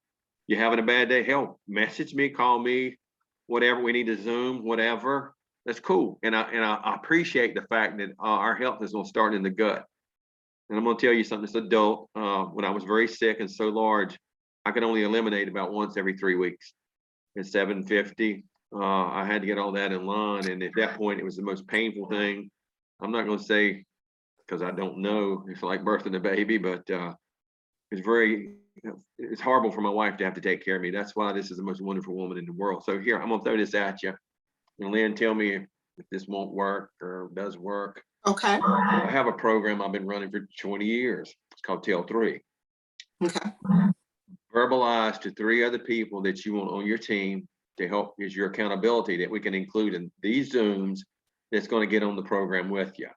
You're having a bad day, help. Message me, call me, whatever. We need to Zoom, whatever. That's cool. And I appreciate the fact that our health is going to start in the gut. And I'm going to tell you something, this adult, when I was very sick and so large, I could only eliminate about once every 3 weeks. At 750, I had to get all that in line. And at that point, it was the most painful thing. I'm not going to say, because I don't know, it's like birthing a baby, but it's horrible for my wife to have to take care of me. That's why this is the most wonderful woman in the world. So here, I'm gonna throw this at you. And Lynn, tell me if this won't work or does work. Okay. I have a program I've been running for 20 years. It's called Tell 3. Okay. Verbalize to 3 other people that you want on your team to help is your accountability that we can include in these Zooms that's going to get on the program with you.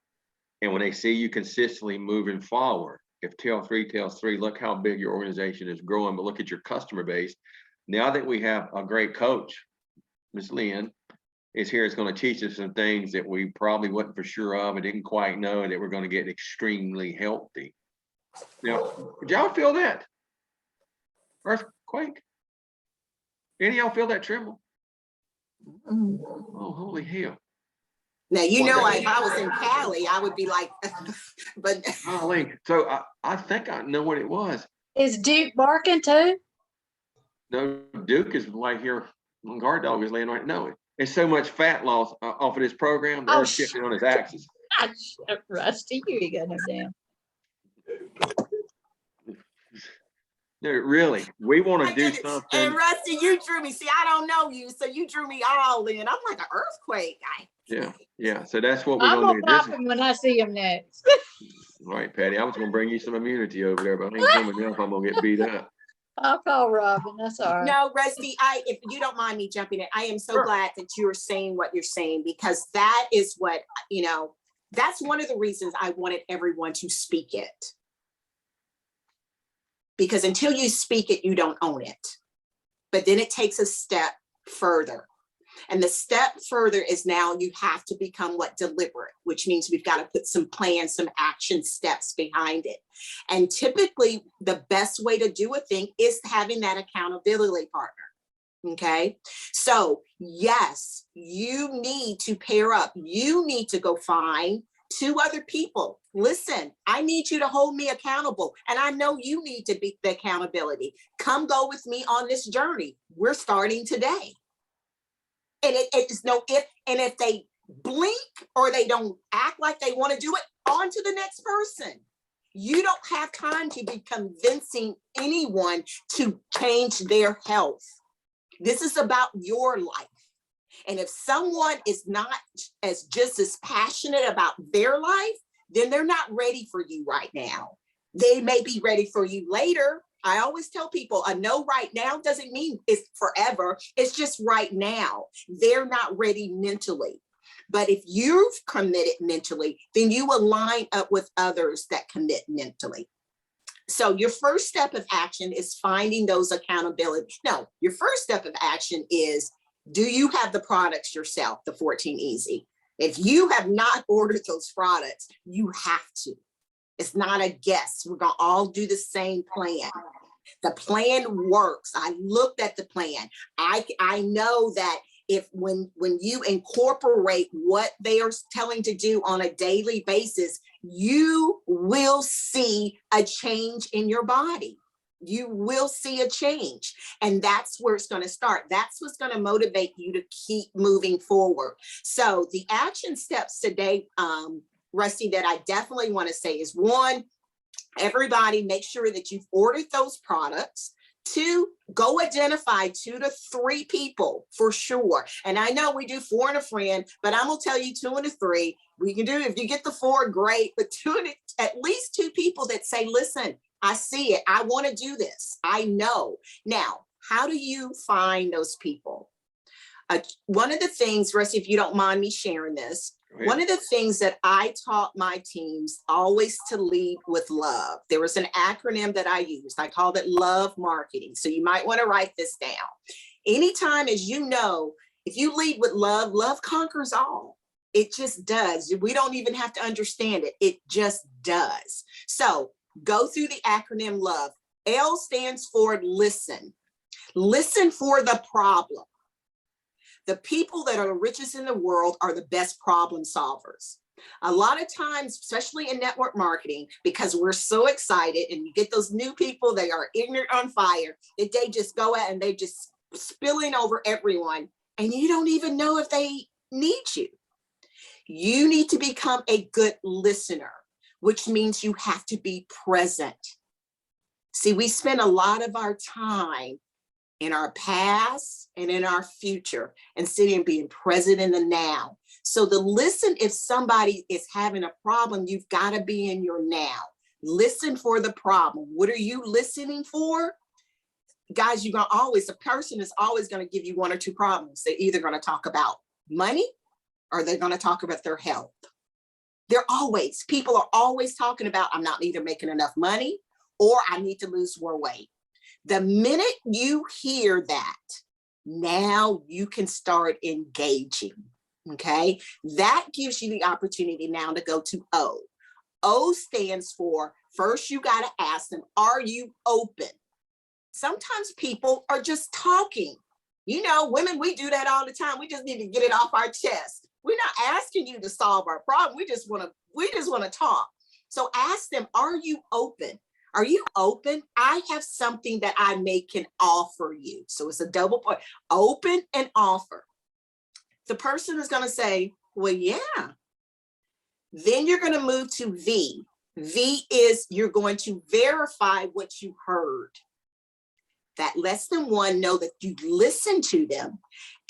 And when they see you consistently moving forward, if Tell 3 tells 3, look how big your organization is growing, but look at your customer base. Now that we have a great coach, Ms. Lynn is here, is going to teach us some things that we probably wasn't for sure of and didn't quite know, and that we're going to get extremely healthy. Now, did y'all feel that? Earthquake? Any of y'all feel that tremble? Oh, holy hell. Now, if I was in Cali, I would be like, but. Golly. So I think I know what it was. Is Duke barking too? No, Duke is right here. Guard dog is laying right. No, it's so much fat loss off of this program. They're shifting on his axis. Rusty, you ain't got no damn. No, really, we want to do something. And Rusty, you drew me. See, I don't know you, so you drew me all in. I'm like an earthquake. Yeah. So that's what we're I'm gonna do. gonna pop him when I see him next. All right, Patty. I was gonna bring you some immunity over there, but I ain't coming up. I'm gonna get beat up. I'll call Robin. That's all right. No, Rusty, if you don't mind me jumping in, I am so glad that you're saying what you're saying, because that is what, that's one of the reasons I wanted everyone to speak it. Because until you speak it, you don't own it. But then it takes a step further. And the step further is now you have to become deliberate, which means we've got to put some plans, some action steps behind it. And typically the best way to do a thing is having that accountability partner. Okay. So yes, you need to pair up. You need to go find 2 other people. Listen, I need you to hold me accountable. And I know you need to be the accountability. Come go with me on this journey. We're starting today. And it's no if, and if they blink or they don't act like they want to do it, on to the next person. You don't have time to be convincing anyone to change their health. This is about your life. And if someone is not just as passionate about their life, then they're not ready for you right now. They may be ready for you later. I always tell people a no right now doesn't mean it's forever. It's just right now. They're not ready mentally. But if you've committed mentally, then you will line up with others that commit mentally. So your first step of action is finding those accountability. No, your first step of action is, do you have the products yourself, the 14 Easy? If you have not ordered those products, you have to. It's not a guess. We're gonna all do the same plan. The plan works. I looked at the plan. I know that if when you incorporate what they are telling to do on a daily basis, you will see a change in your body. You will see a change. And that's where it's going to start. That's what's going to motivate you to keep moving forward. So the action steps today, Rusty, that I definitely want to say is 1, everybody make sure that you've ordered those products. 2, go identify 2 to 3 people for sure. And I know we do 4 and a friend, but I'm gonna tell you 2 and a 3. We can do, if you get the 4, great, but 2 and at least 2 people that say, listen, I see it. I want to do this. I know. Now, how do you find those people? One of the things, Rusty, if you don't mind me sharing this, one of the things that I taught my teams always to lead with love. There was an acronym that I used. I called it love marketing. So you might want to write this down. Anytime, as you know, if you lead with love, love conquers all. It just does. We don't even have to understand it. It just does. So go through the acronym LOVE. L stands for listen. Listen for the problem. The people that are the richest in the world are the best problem solvers. A lot of times, especially in network marketing, because we're so excited and you get those new people, they are ignorant on fire, that they just go out and they just spilling over everyone. And you don't even know if they need you. You need to become a good listener, which means you have to be present. See, we spend a lot of our time in our past and in our future instead of being present in the now. So to listen, if somebody is having a problem, you've got to be in your now. Listen for the problem. What are you listening for? Guys, you're going to always, a person is always going to give you 1 or 2 problems. They're either going to talk about money or they're going to talk about their health. People are always talking about, I'm not either making enough money or I need to lose more weight. The minute you hear that, now you can start engaging, okay? That gives you the opportunity now to go to O. O stands for, first you gotta ask them, are you open? Sometimes people are just talking. You know, women, we do that all the time. We just need to get it off our chest. We're not asking you to solve our problem. We just wanna talk. So ask them, are you open? Are you open? I have something that I can offer you. So it's a double point, open and offer. The person is gonna say, well, yeah. Then you're gonna move to V. V is you're going to verify what you heard. That lets them, 1, know that you listen to them.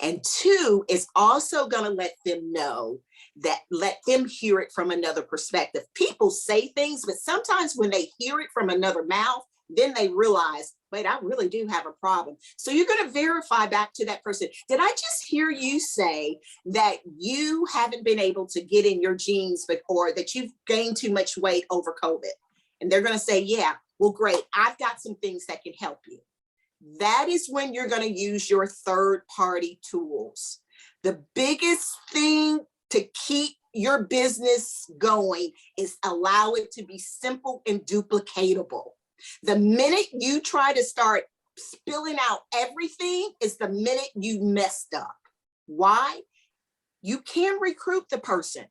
And 2, is also gonna let them know that, let them hear it from another perspective. People say things, but sometimes when they hear it from another mouth, then they realize, wait, I really do have a problem. So you're going to verify back to that person. Did I just hear you say that you haven't been able to get in your jeans, or that you've gained too much weight over COVID? And they're going to say, yeah, well, great. I've got some things that can help you. That is when you're going to use your third-party tools. The biggest thing to keep your business going is allow it to be simple and duplicatable. The minute you try to start spilling out everything is the minute you messed up. Why? You can recruit the person,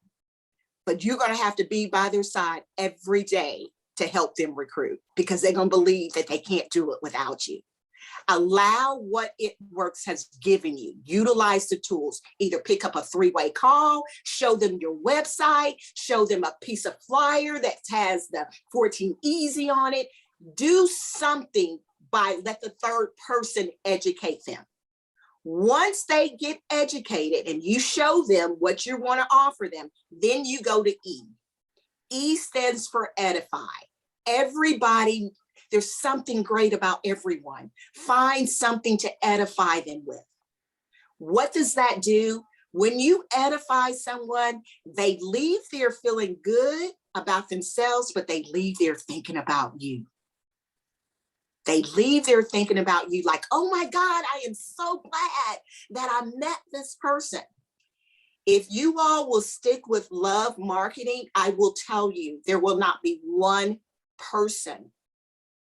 but you're going to have to be by their side every day to help them recruit, because they're going to believe that they can't do it without you. Allow what It Works has given you. Utilize the tools. Either pick up a 3-way call, show them your website, show them a piece of flyer that has the 14 Easy on it. Do something by let the third person educate them. Once they get educated and you show them what you want to offer them, then you go to E. E stands for edify. Everybody, there's something great about everyone. Find something to edify them with. What does that do? When you edify someone, they leave there feeling good about themselves, but they leave there thinking about you. They leave there thinking about you like, oh my God, I am so glad that I met this person. If you all will stick with love marketing, I will tell you, there will not be one person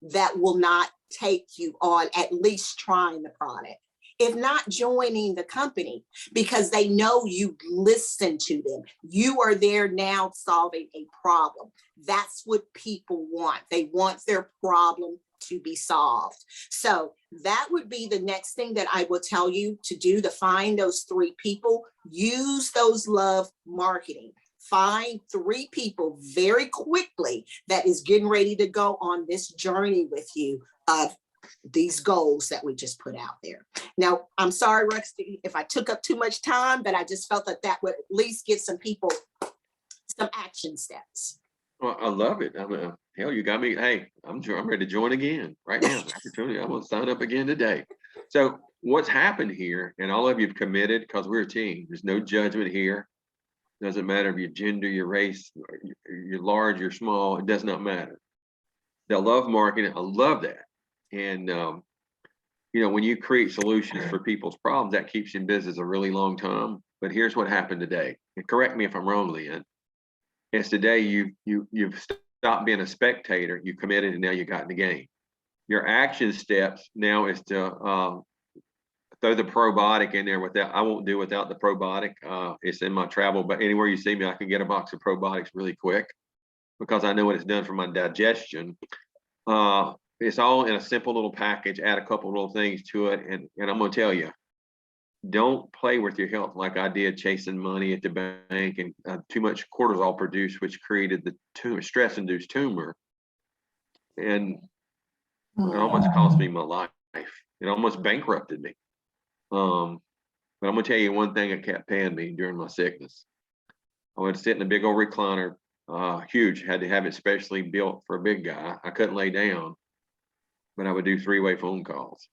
that will not take you on at least trying the product, if not joining the company, because they know you listen to them. You are there now solving a problem. That's what people want. They want their problem to be solved. So that would be the next thing that I will tell you to do, to find those 3 people. Use those love marketing. Find 3 people very quickly that is getting ready to go on this journey with you of these goals that we just put out there. Now, I'm sorry, Rusty, if I took up too much time, but I just felt that that would at least get some people some action steps. Well, I love it. Hell, you got me. Hey, I'm ready to join again right now. Opportunity. I'm gonna sign up again today. So what's happened here, and all of you have committed because we're a team. There's no judgment here. Doesn't matter if your gender, your race, you're large, you're small. It does not matter. They'll love marketing. I love that. And when you create solutions for people's problems, that keeps you in business a really long time. But here's what happened today. And correct me if I'm wrong, Lynn. It's today you've stopped being a spectator, you committed, and now you got in the game. Your action steps now is to throw the probiotic in there. Without, I won't do without the probiotic. It's in my travel, but anywhere you see me, I can get a box of probiotics really quick because I know what it's done for my digestion. It's all in a simple little package. Add a couple little things to it, and I'm gonna tell you, don't play with your health like I did chasing money at the bank and too much cortisol produced, which created the tumor, stress-induced tumor, and it almost cost me my life. It almost bankrupted me. But I'm gonna tell you one thing that kept paying me during my sickness. I would sit in a big old recliner, huge, had to have it specially built for a big guy. I couldn't lay down, but I would do 3-way phone calls.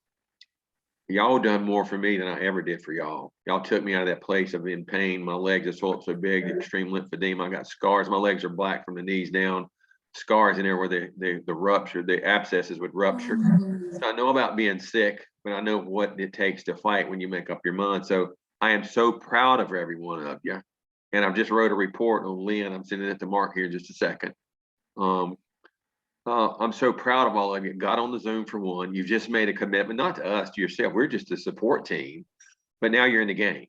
Y'all done more for me than I ever did for y'all. Y'all took me out of that place of in pain. My legs are swollen so big, extreme lymphedema. I got scars. My legs are black from the knees down. Scars in there where the rupture, the abscesses would rupture. So I know about being sick, but I know what it takes to fight when you make up your mind. So I am so proud of every one of you. And I've just wrote a report on Lynn. I'm sending it to Mark here in just a second. I'm so proud of all of you. Got on the Zoom for one. You've just made a commitment, not to us, to yourself. We're just a support team, but now you're in the game.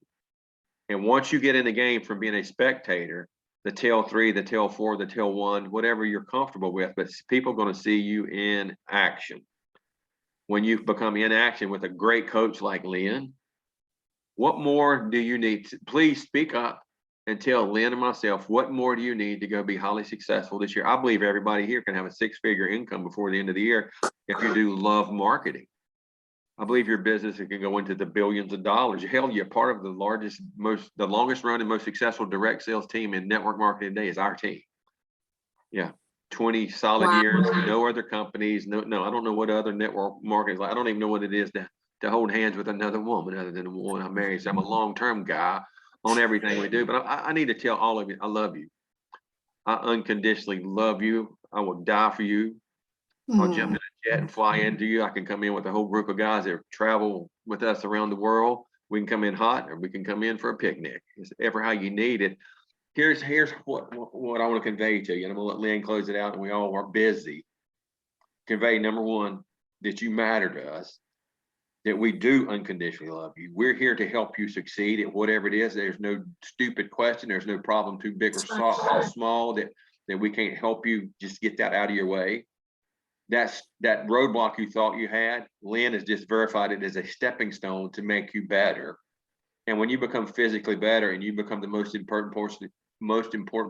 And once you get in the game from being a spectator, the tail 3, the tail 4, the tail 1, whatever you're comfortable with, but people are going to see you in action. When you become in action with a great coach like Lynn, what more do you need? Please speak up and tell Lynn and myself, what more do you need to go be highly successful this year? I believe everybody here can have a 6-figure income before the end of the year if you do love marketing. I believe your business can go into the billions of dollars. Hell, you're part of the longest running, most successful direct sales team in network marketing today is our team. Yeah, 20 solid years, no other companies, no, I don't know what other network marketing is like. I don't even know what it is to hold hands with another woman other than the one I'm married. So I'm a long-term guy on everything we do, but I need to tell all of you, I love you. I unconditionally love you. I will die for you. I'll jump in a jet and fly into you. I can come in with a whole group of guys that travel with us around the world. We can come in hot or we can come in for a picnic. It's ever how you need it. Here's what I want to convey to you. And I'm gonna let Lynn close it out, and we all are busy. Convey, number one, that you matter to us, that we do unconditionally love you. We're here to help you succeed at whatever it is. There's no stupid question. There's no problem too big or small that we can't help you just get that out of your way. That roadblock you thought you had, Lynn has just verified it as a stepping stone to make you better. And when you become physically better and you become the most important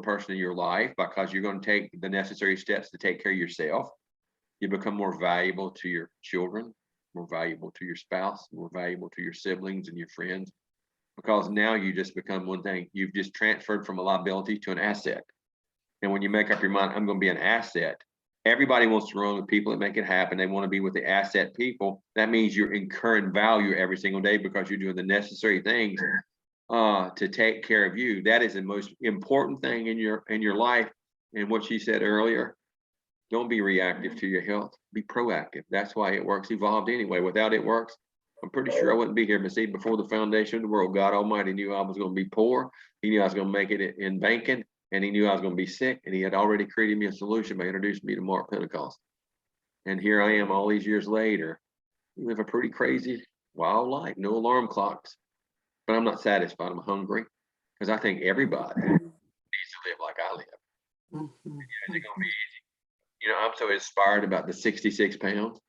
person in your life, because you're going to take the necessary steps to take care of yourself, you become more valuable to your children, more valuable to your spouse, more valuable to your siblings and your friends, because now you just become one thing. You've just transferred from a liability to an asset. And when you make up your mind, I'm going to be an asset, everybody wants to run with people that make it happen. They want to be with the asset people. That means you're incurring value every single day because you're doing the necessary things to take care of you. That is the most important thing in your life. And what she said earlier, don't be reactive to your health, be proactive. That's why it works. Evolved anyway. Without it works, I'm pretty sure I wouldn't be here. But see, before the foundation of the world, God Almighty knew I was going to be poor. He knew I was going to make it in banking, and he knew I was going to be sick, and he had already created me a solution by introducing me to Mark Pentecost. And here I am all these years later. We live a pretty crazy, wild life, no alarm clocks. But I'm not satisfied. I'm hungry because I think everybody needs to live like I live. Mm-hmm. Is it going to be easy? You know, I'm so inspired about the 66 pounds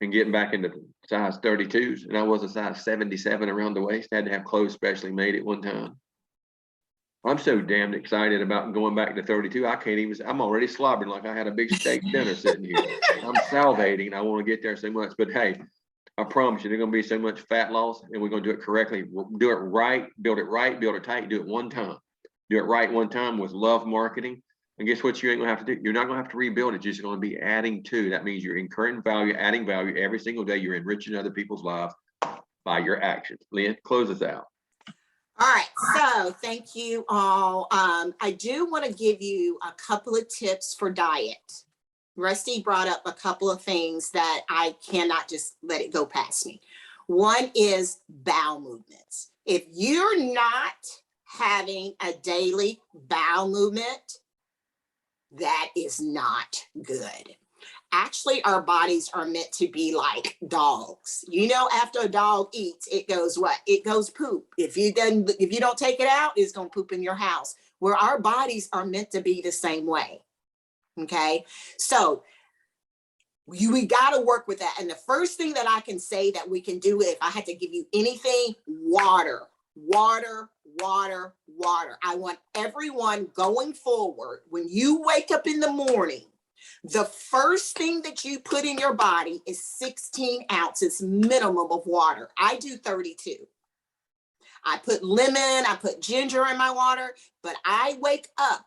and getting back into size 32s. And I was a size 77 around the waist. I had to have clothes specially made at one time. I'm so damned excited about going back to 32. I can't even, I'm already slobbering like I had a big steak dinner sitting here. I'm salivating. I want to get there so much. But hey, I promise you, there's going to be so much fat loss, and we're going to do it correctly. We'll do it right, build it tight, do it one time. Do it right one time with love marketing. And guess what you ain't gonna have to do? You're not gonna have to rebuild it. You're just gonna be adding to. That means you're incurring value, adding value every single day. You're enriching other people's lives by your actions. Lynn, close us out. All right, so thank you all. I do want to give you a couple of tips for diet. Rusty brought up a couple of things that I cannot just let it go past me. One is bowel movements. If you're not having a daily bowel movement, that is not good. Actually, our bodies are meant to be like dogs. You know, after a dog eats, it goes what? It goes poop. If you don't take it out, it's gonna poop in your house. Where our bodies are meant to be the same way. Okay, so we got to work with that. And the first thing that I can say that we can do, if I had to give you anything, water. Water, water, water. I want everyone going forward, when you wake up in the morning, the first thing that you put in your body is 16 ounces minimum of water. I do 32. I put lemon, I put ginger in my water, but I wake up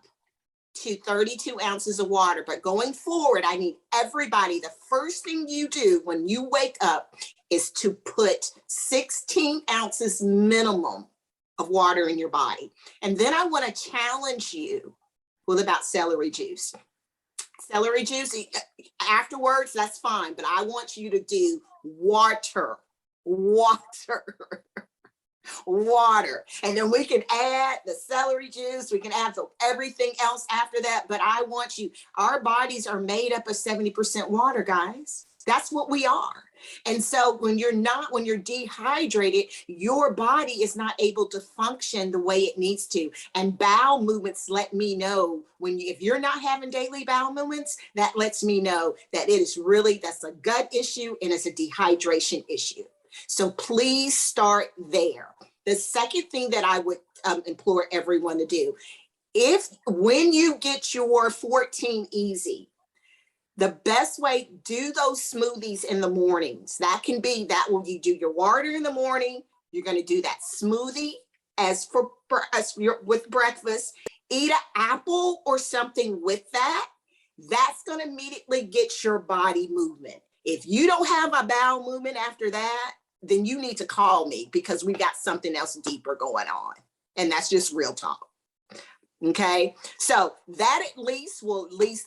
to 32 ounces of water. But going forward, I need everybody, the first thing you do when you wake up is to put 16 ounces minimum of water in your body. And then I want to challenge you with about celery juice. Celery juice, afterwards, that's fine, but I want you to do water. Water. And then we can add the celery juice, we can add everything else after that. But I want you, our bodies are made up of 70% water, guys. That's what we are. And so when you're dehydrated, your body is not able to function the way it needs to. And bowel movements let me know if you're not having daily bowel movements, that lets me know that that's a gut issue and it's a dehydration issue. So please start there. The second thing that I would implore everyone to do, when you get your 14 easy, the best way, do those smoothies in the mornings. That when you do your water in the morning, you're going to do that smoothie with breakfast. Eat an apple or something with that. That's going to immediately get your body movement. If you don't have a bowel movement after that, then you need to call me because we got something else deeper going on. And that's just real talk. Okay, so that at least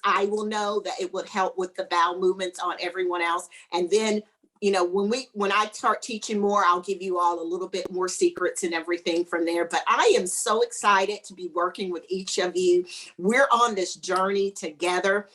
I will know that it would help with the bowel movements on everyone else. And then you know, when I start teaching more, I'll give you all a little bit more secrets and everything from there. But I am so excited to be working with each of you. We're on this journey together.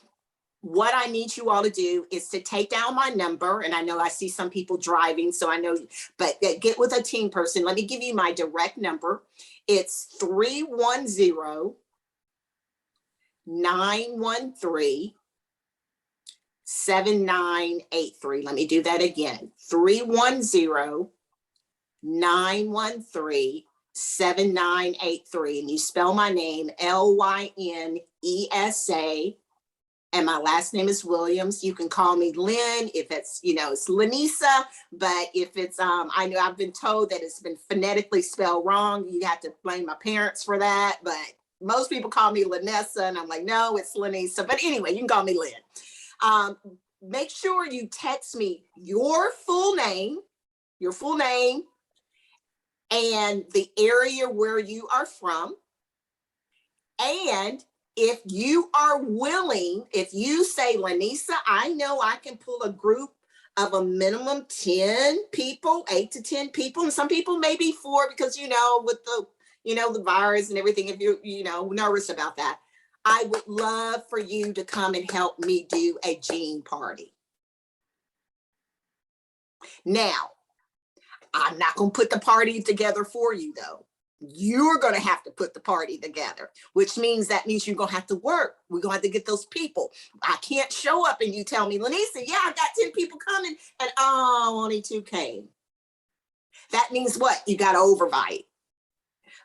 What I need you all to do is to take down my number. And I know I see some people driving, so I know, but get with a team person. Let me give you my direct number. It's 310-913-7983. Let me do that again. 310-913-7983. And you spell my name Lynesa. And my last name is Williams. You can call me Lynn if it's, you know, it's Lynesa, but if it's, I know I've been told that it's been phonetically spelled wrong. You have to blame my parents for that, but most people call me Lynesa, and I'm like, no, it's Lynesa. But anyway, you can call me Lynn. Make sure you text me your full name, and the area where you are from. And if you are willing, if you say, Lynesa, I know I can pull a group of a minimum 10 people, 8 to 10 people, and some people may be 4 because, you know, with the, you know, the virus and everything, if you're, you know, nervous about that, I would love for you to come and help me do a Gene party. Now, I'm not going to put the party together for you, though. You're going to have to put the party together, which means you're going to have to work. We're going to have to get those people. I can't show up and you tell me, Lynesa, yeah, I got 10 people coming, and only 2 came. That means what? You got to overbite.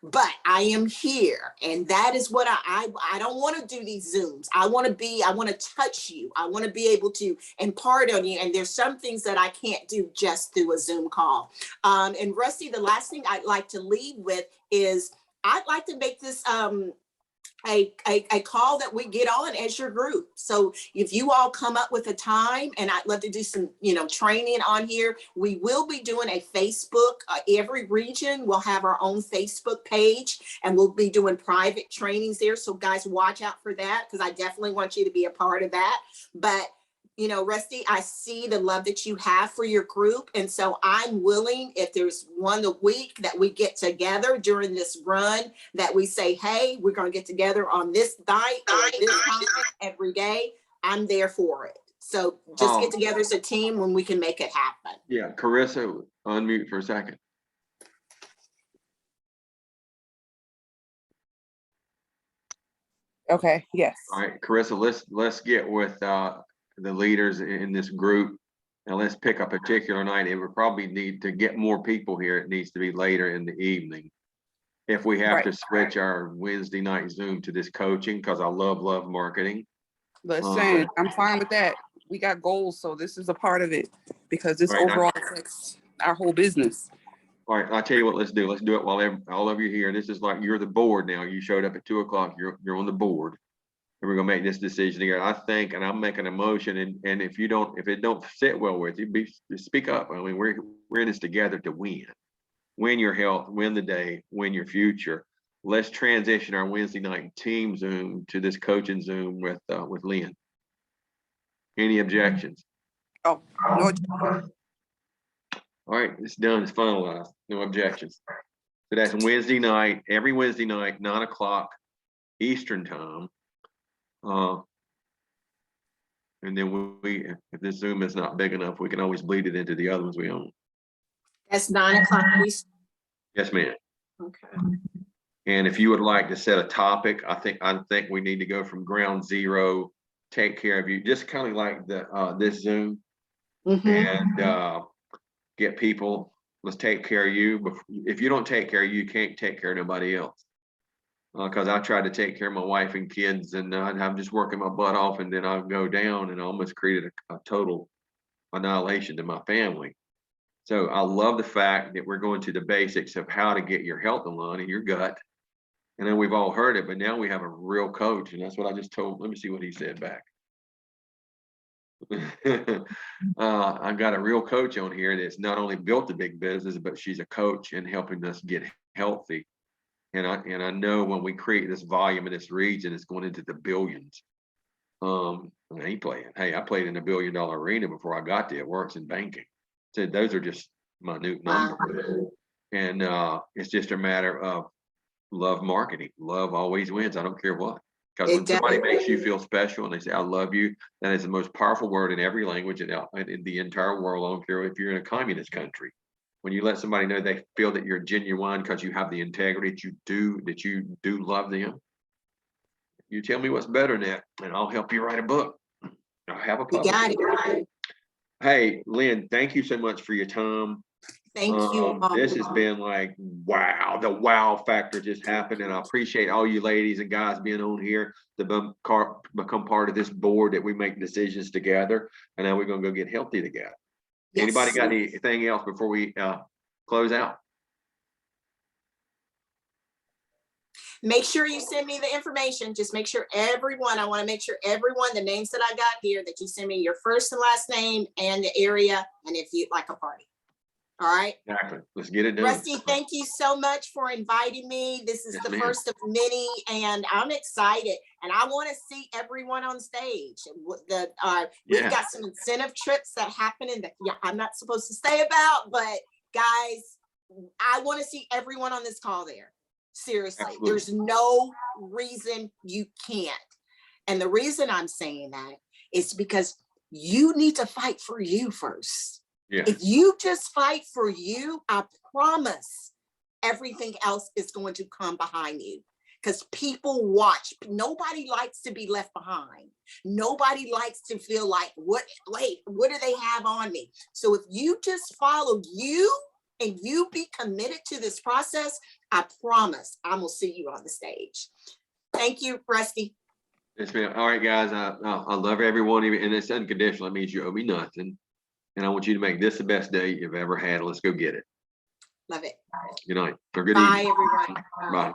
But I am here, and that is what I don't want to do these Zooms. I want to touch you. I want to be able to impart on you. And there's some things that I can't do just through a Zoom call. And Rusty, the last thing I'd like to leave with is I'd like to make this a call that we get on as your group. So if you all come up with a time, and I'd love to do some, you know, training on here, we will be doing a Facebook. Every region will have our own Facebook page, and we'll be doing private trainings there. So guys, watch out for that, because I definitely want you to be a part of that. But you know, Rusty, I see the love that you have for your group. And so I'm willing, if there's one a week that we get together during this run, that we say, hey, we're going to get together on this night or this time every day. I'm there for it. So just get together as a team when we can make it happen. Yeah, Carissa, unmute for a second. Okay, yes. All right, Carissa, let's get with the leaders in this group, and let's pick a particular night. It would probably need to get more people here. It needs to be later in the evening. If we have to switch our Wednesday night Zoom to this coaching, because I love marketing. Listen, I'm fine with that. We got goals, so this is a part of it, because this overall affects our whole business. All right, I'll tell you what, let's do. Let's do it while all of you here. This is like you're the board now. You showed up at 2 o'clock. You're on the board. And we're gonna make this decision together. I think, and I'm making a motion, and if it don't sit well with you, speak up. I mean, we're in this together to win your health, win the day, win your future. Let's transition our Wednesday night team Zoom to this coaching Zoom with Lynn. Any objections? Oh, no. All right, it's done. It's finalized. No objections. So that's Wednesday night, every Wednesday night, 9 o'clock Eastern time. And then if this Zoom is not big enough, we can always bleed it into the other ones we own. That's 9 o'clock. Yes, ma'am. Okay. And if you would like to set a topic, I think we need to go from ground zero, take care of you, just kind of like this Zoom, and get people. Let's take care of you. If you don't take care of you, you can't take care of nobody else. Because I tried to take care of my wife and kids, and I'm just working my butt off, and then I'll go down and almost created a total annihilation to my family. So I love the fact that we're going to the basics of how to get your health in line and your gut. And then we've all heard it, but now we have a real coach, and that's what I just told. Let me see what he said back. I got a real coach on here that's not only built a big business, but she's a coach and helping us get healthy. And I know when we create this volume in this region, it's going into the billions. I ain't playing. Hey, I played in $1 billion arena before I got there. It works in banking. said those are just minute Wow. numbers. And it's just a matter of love marketing. Love always wins. I don't care what. Because It when somebody does. makes you feel special and they say, I love you, that is the most powerful word in every language in the entire world. I don't care if you're in a communist country. When you let somebody know they feel that you're genuine because you have the integrity that you do love them. You tell me what's better than that, and I'll help you write a book. I'll have a You got publisher. it. Hey, Lynn, thank you so much for your time. Thank you. This has been like, wow, the wow factor just happened. And I appreciate all you ladies and guys being on here to become part of this board that we make decisions together. And now we're going to go get healthy together. Yes. Anybody got anything else before we close out? Make sure you send me the information. Just make sure everyone, I want to make sure everyone, the names that I got here, that you send me your first and last name and the area, and if you'd like a party. All right. Exactly. Let's get it done. Rusty, thank you so much for inviting me. This is Yes, the ma'am. first of many, and I'm excited. And I want to see everyone on stage. We've Yeah. got some incentive trips that happen in I'm not supposed to say about, but guys, I want to see everyone on this call there. Seriously, Absolutely. there's no reason you can't. And the reason I'm saying that is because you need to fight for you first. Yeah. If you just fight for you, I promise everything else is going to come behind you, because people watch. Nobody likes to be left behind. Nobody likes to feel like, what do they have on me? So if you just follow you and you be committed to this process, I promise I will see you on the stage. Thank you, Rusty. Yes, ma'am. All right, guys. I love every one of you, and it's unconditional. That means you owe me nothing. And I want you to make this the best day you've ever had. Let's go get it. Love it. Good night or good Bye, evening. everyone. Bye.